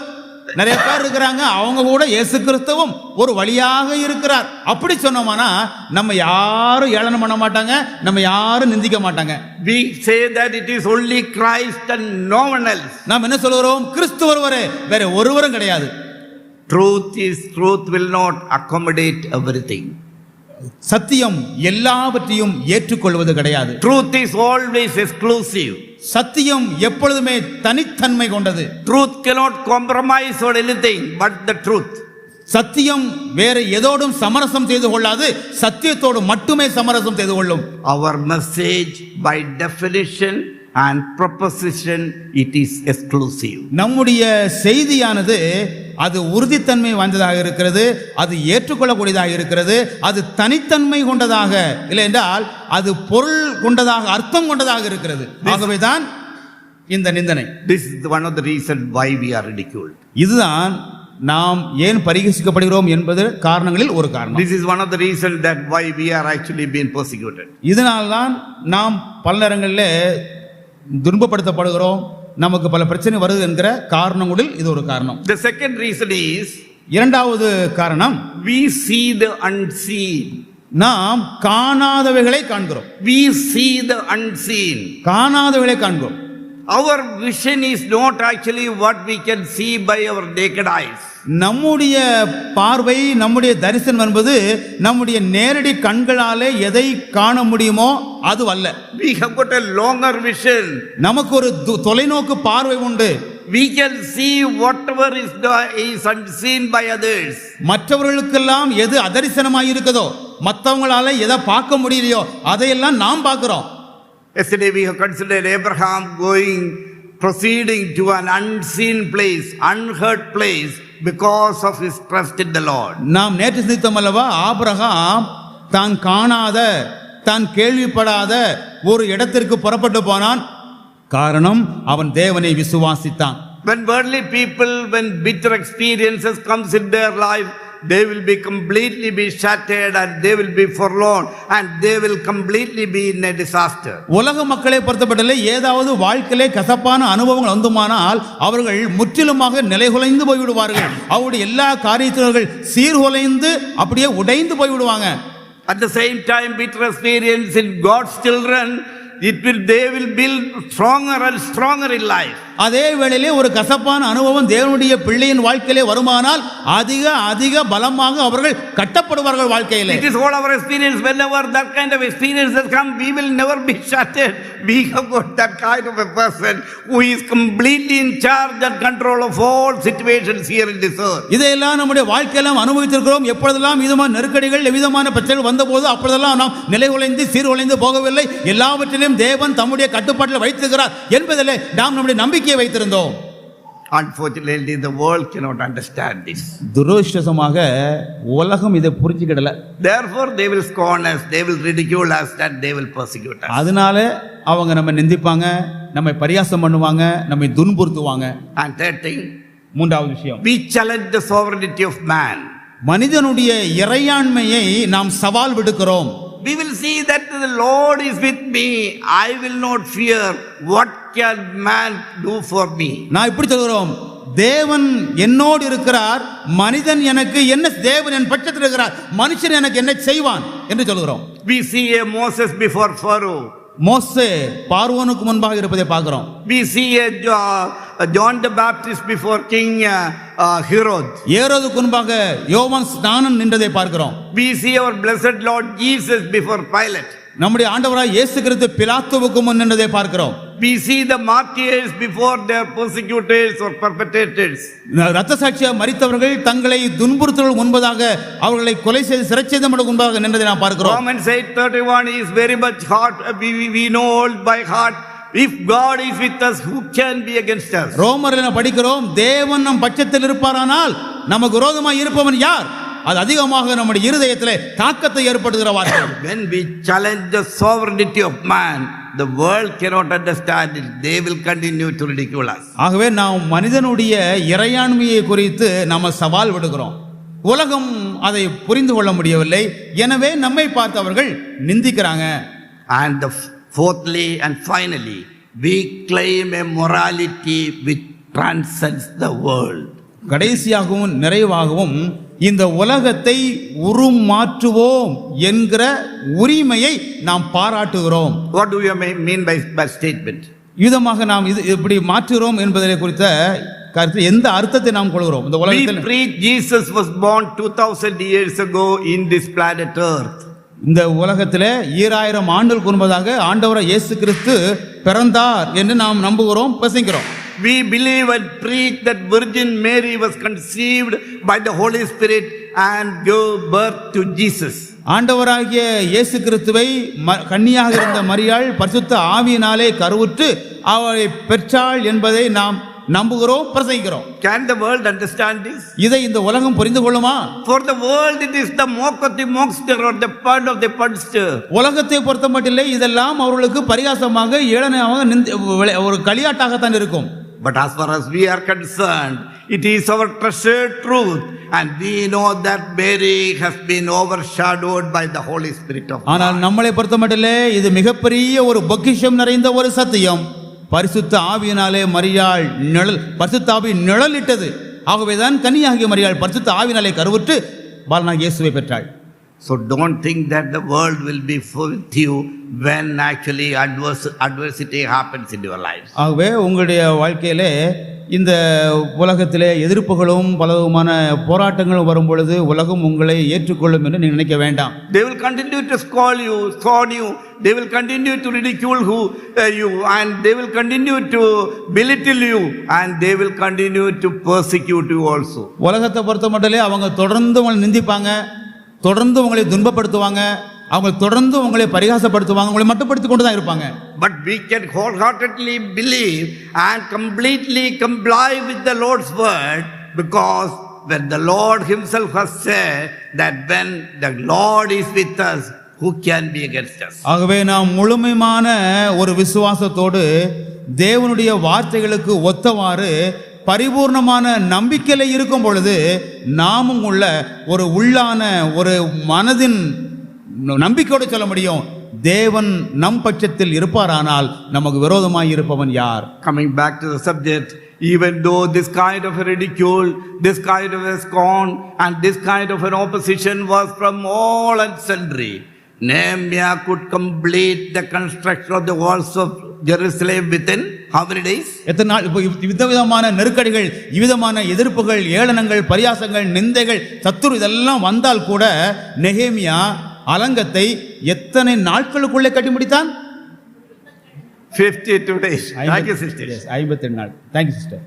நிறைய பேர் இருக்கிறாங்க, அவங்க கூட இயேசு கிறிஸ்துவும் ஒரு வழியாக இருக்கிறார் அப்படி சொன்னோம்னா நம்ம யாரும் ஏளனம் பண்ண மாட்டாங்க, நம்ம யாரும் நிந்திக்க மாட்டாங்க. We say that it is only Christ and no one else. நாம் என்ன சொல்கிறோம்? கிறிஸ்து ஒருவரே, வேற ஒருவரும் கிடையாது. Truth will not accommodate everything. சத்தியம் எல்லாவற்றையும் ஏற்றுக்கொள்வது கிடையாது. Truth is always exclusive. சத்தியம் எப்பொழுதுமே தனித்தன்மை கொண்டது. Truth cannot compromise on anything but the truth. சத்தியம் வேற எதோடும் சமரசம் செய்து கொள்ளாது, சத்தியத்தோடு மட்டுமே சமரசம் செய்து கொள்ளும். Our message by definition and proposition it is exclusive. நம்முடைய செய்தியானது அது உறுதித்தன்மை வாய்ந்ததாக இருக்கிறது, அது ஏற்றுக்கொள்ளக்கூடியதாக இருக்கிறது, அது தனித்தன்மை கொண்டதாக இல்லை என்றால் அது பொருள் கொண்டதாக, அர்த்தம் கொண்டதாக இருக்கிறது. ஆகவேதான் இந்த நிந்தனை. This is one of the reasons why we are ridiculed. இதுதான் நாம் ஏன் பரிகசிக்கப்படுகிறோம் என்பது காரணங்களில் ஒரு காரணம். This is one of the reasons that why we are actually being persecuted. இதனால்தான் நாம் பல நேரங்களில் துன்பப்படுத்தப்படுகிறோம், நமக்கு பல பிரச்சனை வருது என்கிற காரணங்களில் இது ஒரு காரணம். The second reason is, இரண்டாவது காரணம், we see the unseen. நாம் காணாதவைகளை காண்கிறோம். We see the unseen. காணாதவைகளை காண்கிறோம். Our vision is not actually what we can see by our naked eyes. நம்முடைய பார்வை, நம்முடைய தரிசனம் என்பது நம்முடைய நேரடி கண்களாலே எதை காண முடியுமோ அது அல்ல. We have got a longer vision. நமக்கு ஒரு தொலைநோக்கு பார்வை உண்டு. We can see whatever is unseen by others. மற்றவர்களுக்கெல்லாம் எது அதரிசனமாய் இருக்குதோ, மற்றவங்களால எதை பார்க்க முடியலையோ அதையெல்லாம் நாம் பார்க்கிறோம். Yesterday we have considered Abraham proceeding to an unseen place, unheard place, because of his trust in the Lord. நாம் நேற்று சிந்தித்தோம் அல்லவா, ஆபிரகாம் தான் காணாத, தான் கேள்விப்படாத ஒரு இடத்திற்கு புறப்பட்டு போனான். காரணம், அவன் தேவனை விசுவாசித்தான். When worldly people, when bitter experiences comes in their life, they will be completely be shattered and they will be forlorn and they will completely be in a disaster. உலக மக்களை பொறுத்தப்பட்டலே ஏதாவது வாழ்க்கையிலே கசப்பான அனுபவங்கள் வந்துமானால் அவர்கள் முற்றிலுமாக நிலைகுலைந்து போய்விடுவார்கள். அவருடைய எல்லா காரியத்தினர்கள் சீர்குலைந்து அப்படியே உடைந்து போய்விடுவாங்க. At the same time, bitter experience in God's children, they will build stronger and stronger in life. அதே வேளையிலே ஒரு கசப்பான அனுபவம் தேவனுடைய பிள்ளையின் வாழ்க்கையிலே வருமானால் அதிக அதிக பலமாக அவர்கள் கட்டப்படுவார்கள் வாழ்க்கையிலே. It is all our experience. Whenever that kind of experiences come, we will never be shattered. We have got that kind of a person who is completely in charge and control of all situations here in this earth. இதையெல்லாம் நம்முடைய வாழ்க்கையெல்லாம் அனுபவித்திருக்கிறோம். எப்பொழுதெல்லாம் விதமான நெருக்கடிகள், விதமான பிரச்சனைகள் வந்தபோது அப்பொழுதெல்லாம் நாம் நிலைகுலைந்து சீர்குலைந்து போகவில்லை. எல்லாவற்றிலும் தேவன் தம்முடைய கட்டுப்பாட்டில் வைத்திருக்கிறார் என்பதிலே நாம் நம்முடைய நம்பிக்கை வைத்திருந்தோம். Unfortunately, the world cannot understand this. துரதிர்ஷ்டவசமாக உலகம் இதை புரிஞ்சுக்கிடல. Therefore, they will scorn us, they will ridicule us, and they will persecute us. அதனால அவங்க நம்ம நிந்திப்பாங்க, நம்மை பரியாசம் பண்ணுவாங்க, நம்மை துன்புறுத்துவாங்க. And third thing, மூன்றாவது விஷயம், we challenge the sovereignty of man. மனிதனுடைய இறையாண்மையை நாம் சவால் விடுக்கிறோம். We will see that the Lord is with me. I will not fear. What can man do for me? நான் இப்படி சொல்கிறோம், தேவன் என்னோடு இருக்கிறார், மனிதன் எனக்கு என்ன, தேவன் என் பட்சத்தில் இருக்கிறார், மனுஷன் எனக்கு என்ன செய்வான் என்று சொல்கிறோம். We see a Moses before Pharaoh. மோசே பார்வோனுக்கு முன்பாக இருப்பதை பார்க்கிறோம். We see a John the Baptist before King Herod. ஏரோதுக்கு முன்பாக யோவான் ஸ்நானன் நின்றதை பார்க்கிறோம். We see our blessed Lord Jesus before Pilate. நம்முடைய ஆண்டவராய் இயேசு கிறிஸ்து பிலாத்துவுக்கு முன் நின்றதை பார்க்கிறோம். We see the martyrs before their persecutors or perpetrators. இரத்த சாட்சியாக மரித்தவர்கள் தங்களை துன்புறுத்தல் முன்பதாக அவர்களை கொலை செய்து சிறைச்சேதம் முன்பதாக நின்றதை நாம் பார்க்கிறோம். Romans 8:31 is very much hard. We know all by heart. If God is with us, who can be against us? ரோமரில் படிக்கிறோம், தேவன் நம் பட்சத்தில் இருப்பாரானால் நமக்கு விரோதமாய் இருப்பவன் யார்? அது அதிகமாக நம்முடைய இருதயத்திலே தாக்கத்தை ஏற்படுத்துகிற வார்த்தை. When we challenge the sovereignty of man, the world cannot understand it. They will continue to ridicule us. ஆகவே நாம் மனிதனுடைய இறையாண்மையை குறித்து நம்ம சவால் விடுகிறோம். உலகம் அதை புரிந்து கொள்ள முடியவில்லை. எனவே நம்மை பார்த்தவர்கள் நிந்திக்கிறாங்க. And fourthly and finally, we claim a morality which transcends the world. கடைசியாகவும் நிறைவாகவும் இந்த உலகத்தை உருமாற்றுவோம் என்கிற உரிமையை நாம் பாராட்டுகிறோம். What do you mean by statement? விதமாக நாம் இது இப்படி மாற்றுகிறோம் என்பதை குறித்த கருத்து எந்த அர்த்தத்தை நாம் கொள்கிறோம்? இந்த We உலகத்தில் preach Jesus was born 2000 years ago in this planet Earth. இந்த உலகத்திலே 2000 ஆண்டுகளுக்கு முன்பதாக ஆண்டவர் இயேசு கிறிஸ்து பிறந்தார் என்று நாம் நம்புகிறோம், பிரசங்கிக்கிறோம். We believe and preach that Virgin Mary was conceived by the Holy Spirit and gave birth to Jesus. ஆண்டவராகிய இயேசு கிறிஸ்துவை கன்னியாக இருந்த மரியாள் பரிசுத்த ஆவியினாலே கருவுற்று அவரை பெற்றாள் என்பதை நாம் நம்புகிறோம், பிரசங்கிக்கிறோம். Can the world understand this? இதை இந்த உலகம் புரிந்து கொள்ளுமா? For the world it is the mock of the mockster or the pun of the punster. உலகத்தை பொறுத்தமட்டில்லை இதெல்லாம் அவர்களுக்கு பரிகாசமாக ஏளனமாக ஒரு களியாட்டாகத்தான் இருக்கும். But as far as we are concerned, it is our treasured truth, and we know that Mary has been overshadowed by the Holy Spirit of God. ஆனால் நம்மளை பொறுத்தமட்டில்லை இது மிகப்பெரிய ஒரு பொக்கிஷம் நிறைந்த ஒரு சத்தியம். பரிசுத்த ஆவியினாலே மரியாள் பரிசுத்த ஆவி நிழலிட்டது. ஆகவேதான் கன்னியாகிய மரியாள் பரிசுத்த ஆவியினாலே கருவுற்று பாலனாகிய இயேசுவை பெற்றாள். So don't think that the world will be with you when actually adversity happens in your lives. ஆகவே உங்களுடைய வாழ்க்கையிலே இந்த உலகத்திலே எதிர்ப்புகளும் பலவிதமான போராட்டங்களும் வரும் பொழுது உலகம் உங்களை ஏற்றுக்கொள்ளும் என்று நீ நினைக்க வேண்டாம். They will continue to scorn you, they will continue to ridicule you, and they will continue to belittle you, and they will continue to persecute you also. உலகத்தை பொறுத்த மட்டும் அவங்க தொடர்ந்து உங்களை நிந்திப்பாங்க, தொடர்ந்து உங்களை துன்பப்படுத்துவாங்க, அவங்க தொடர்ந்து உங்களை பரிகாசப்படுத்துவாங்க, உங்களை மட்டுப்படுத்தி கொண்டு தான் இருப்பாங்க. But we can wholeheartedly believe and completely comply with the Lord's word, because when the Lord himself has said that when the Lord is with us, who can be against us? ஆகவே நாம் முழுமையான ஒரு விசுவாசத்தோடு தேவனுடைய வார்த்தைகளுக்கு ஒத்தவாறு பரிபூர்ணமான நம்பிக்கையில இருக்கும் பொழுது நாமும் உள்ள ஒரு உள்ளான ஒரு மனதின் நம்பிக்கையோடு சொல்ல முடியும், தேவன் நம் பட்சத்தில் இருப்பாரானால் நமக்கு விரோதமாய் இருப்பவன் யார்? Coming back to the subject, even though this kind of a ridicule, this kind of a scorn, and this kind of an opposition was from all and sundry, Nehemiah could complete the construction of the walls of Jerusalem within how many days? எத்தனை நாள்? விதவிதமான நெருக்கடிகள், விதமான எதிர்ப்புகள், ஏளனங்கள், பரியாசங்கள், நிந்தைகள், சத்துரு இதெல்லாம் வந்தால் கூட நெகேமியா அலங்கத்தை எத்தனை நாட்களுக்குள்ளே கட்டி முடித்தான்? 52 days. Thank you, sister. 52 நாள். Thank you, sister.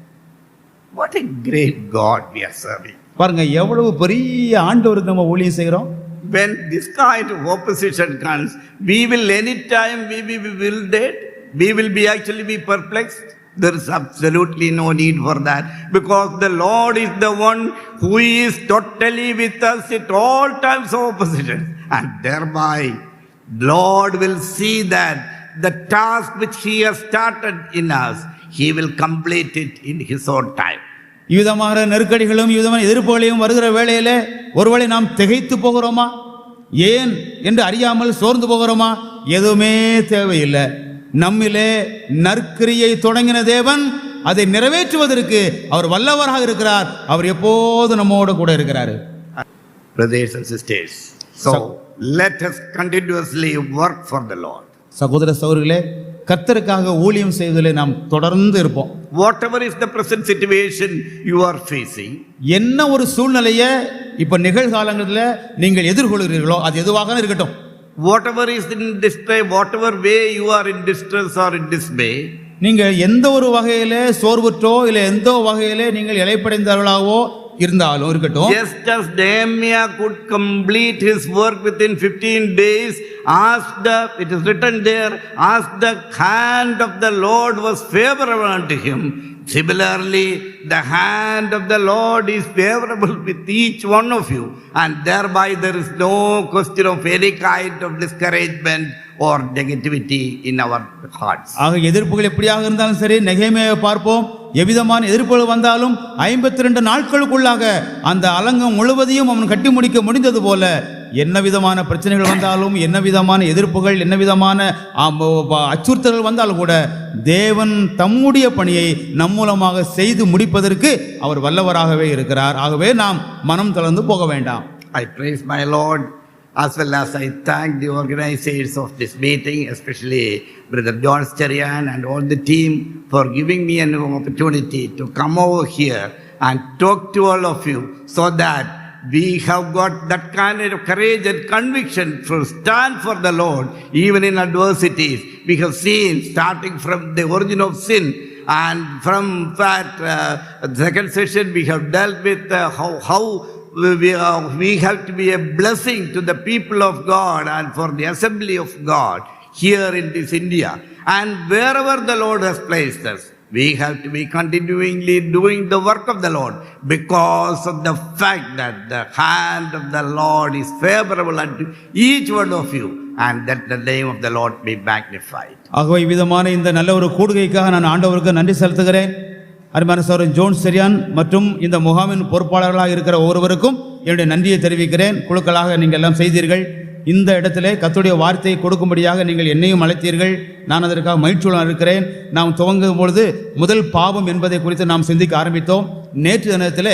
What a great God we are serving. பாருங்க எவ்வளவு பெரிய ஆண்டவருக்கு நம்ம ஊழியம் செய்கிறோம். When this kind of opposition comes, we will anytime we will be bewildered, we will be actually be perplexed. There is absolutely no need for that, because the Lord is the one who is totally with us at all times of opposition, and thereby Lord will see that the task which he has started in us, he will complete it in his own time. விதமான நெருக்கடிகளும் விதமான எதிர்ப்புகளையும் வருகிற வேளையிலே ஒருவேளை நாம் திகைத்து போகிறோமா, ஏன் என்று அறியாமல் சோர்ந்து போகிறோமா? எதுவுமே தேவையில்லை. நம்மிலே நற்கிரியை தொடங்கின தேவன் அதை நிறைவேற்றுவதற்கு அவர் வல்லவராக இருக்கிறார். அவர் எப்போது நம்மோடு கூட இருக்கிறார். Brothers and sisters, so let us continuously work for the Lord. சகோதர சகோதரிகளே, கர்த்தருக்காக ஊழியம் செய்வதிலே நாம் தொடர்ந்து இருப்போம். Whatever is the present situation you are facing, என்ன ஒரு சூழ்நிலையை இப்ப நிகழ்காலங்களில் நீங்கள் எதிர்கொள்கிறீர்களோ அது எதுவாக இருக்கட்டும், whatever is in distress, whatever way you are in distress or in dismay, நீங்கள் எந்த ஒரு வகையிலே சோர்வுற்றோ இல்லை எந்த வகையிலே நீங்கள் இளைப்படைந்தவர்களாகவோ இருந்தாலும் இருக்கட்டும், just as Nehemiah could complete his work within 15 days, it is written there, as the hand of the Lord was favorable unto him, similarly the hand of the Lord is favorable with each one of you, and thereby there is no question of any kind of discouragement or negativity in our hearts. ஆக எதிர்ப்புகள் எப்படியாக இருந்தாலும் சரி, நெகேமியாவை பார்ப்போம். எவ்விதமான எதிர்ப்புகள் வந்தாலும் 52 நாட்களுக்குள்ளாக அந்த அலங்கம் முழுவதையும் அவன் கட்டி முடிக்க முடிந்தது போல என்ன விதமான பிரச்சனைகள் வந்தாலும், என்ன விதமான எதிர்ப்புகள், என்ன விதமான அச்சுறுத்தல்கள் வந்தாலும் கூட தேவன் தம்முடைய பணியை நம் மூலமாக செய்து முடிப்பதற்கு அவர் வல்லவராகவே இருக்கிறார். ஆகவே நாம் மனம் தளர்ந்து போக வேண்டாம். I praise my Lord, as well as I thank the organizers of this meeting, especially Brother John Sterian and all the team, for giving me an opportunity to come over here and talk to all of you, so that we have got that kind of courage and conviction to stand for the Lord even in adversities. We have seen, starting from the origin of sin, and from that second session we have dealt with how we have to be a blessing to the people of God and for the assembly of God here in this India. And wherever the Lord has placed us, we have to be continually doing the work of the Lord, because of the fact that the hand of the Lord is favorable unto each one of you, and that the name of the Lord be magnified. ஆகவே விதமான இந்த நல்ல ஒரு கூடுகைக்காக நான் ஆண்டவருக்கு நன்றி செலுத்துகிறேன். அருமையான சகோதரன் ஜோன் செரியான் மற்றும் இந்த முகாமின் பொறுப்பாளர்களாக இருக்கிற ஒவ்வொருவருக்கும் என்னுடைய நன்றியை தெரிவிக்கிறேன். குழுக்களாக நீங்கள் எல்லாம் செய்தீர்கள். இந்த இடத்திலே கர்த்தருடைய வார்த்தையை கொடுக்கும்படியாக நீங்கள் என்னையும் அழைத்தீர்கள். நான் அதற்காக மகிழ்ச்சியுடன் இருக்கிறேன். நாம் துவங்கும் பொழுது முதல் பாவம் என்பதை குறித்து நாம் சிந்திக்க ஆரம்பித்தோம். நேற்று தினத்தில்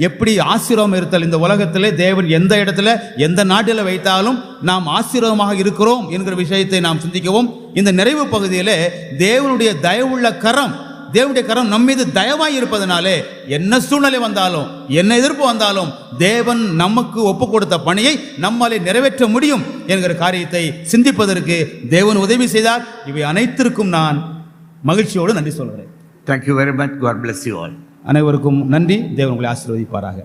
எப்படி ஆசீர்வாதம் இருத்தல், இந்த உலகத்திலே தேவன் எந்த இடத்துல எந்த நாட்டில் வைத்தாலும் நாம் ஆசீர்வாதமாக இருக்கிறோம் என்கிற விஷயத்தை நாம் சிந்திக்கவும், இந்த நிறைவு பகுதியிலே தேவனுடைய தயவுள்ள கரம், தேவனுடைய கரம் நம் மீது தயவாய் இருப்பதனாலே என்ன சூழ்நிலை வந்தாலும், என்ன எதிர்ப்பு வந்தாலும் தேவன் நமக்கு ஒப்பு கொடுத்த பணியை நம்மாலே நிறைவேற்ற முடியும் என்கிற காரியத்தை சிந்திப்பதற்கு தேவன் உதவி செய்தார். இவை அனைத்திற்கும் நான் மகிழ்ச்சியோடு நன்றி சொல்கிறேன். Thank you very much. God bless you all. அனைவருக்கும் நன்றி. தேவன் உங்களை ஆசீர்வதிப்பாராக.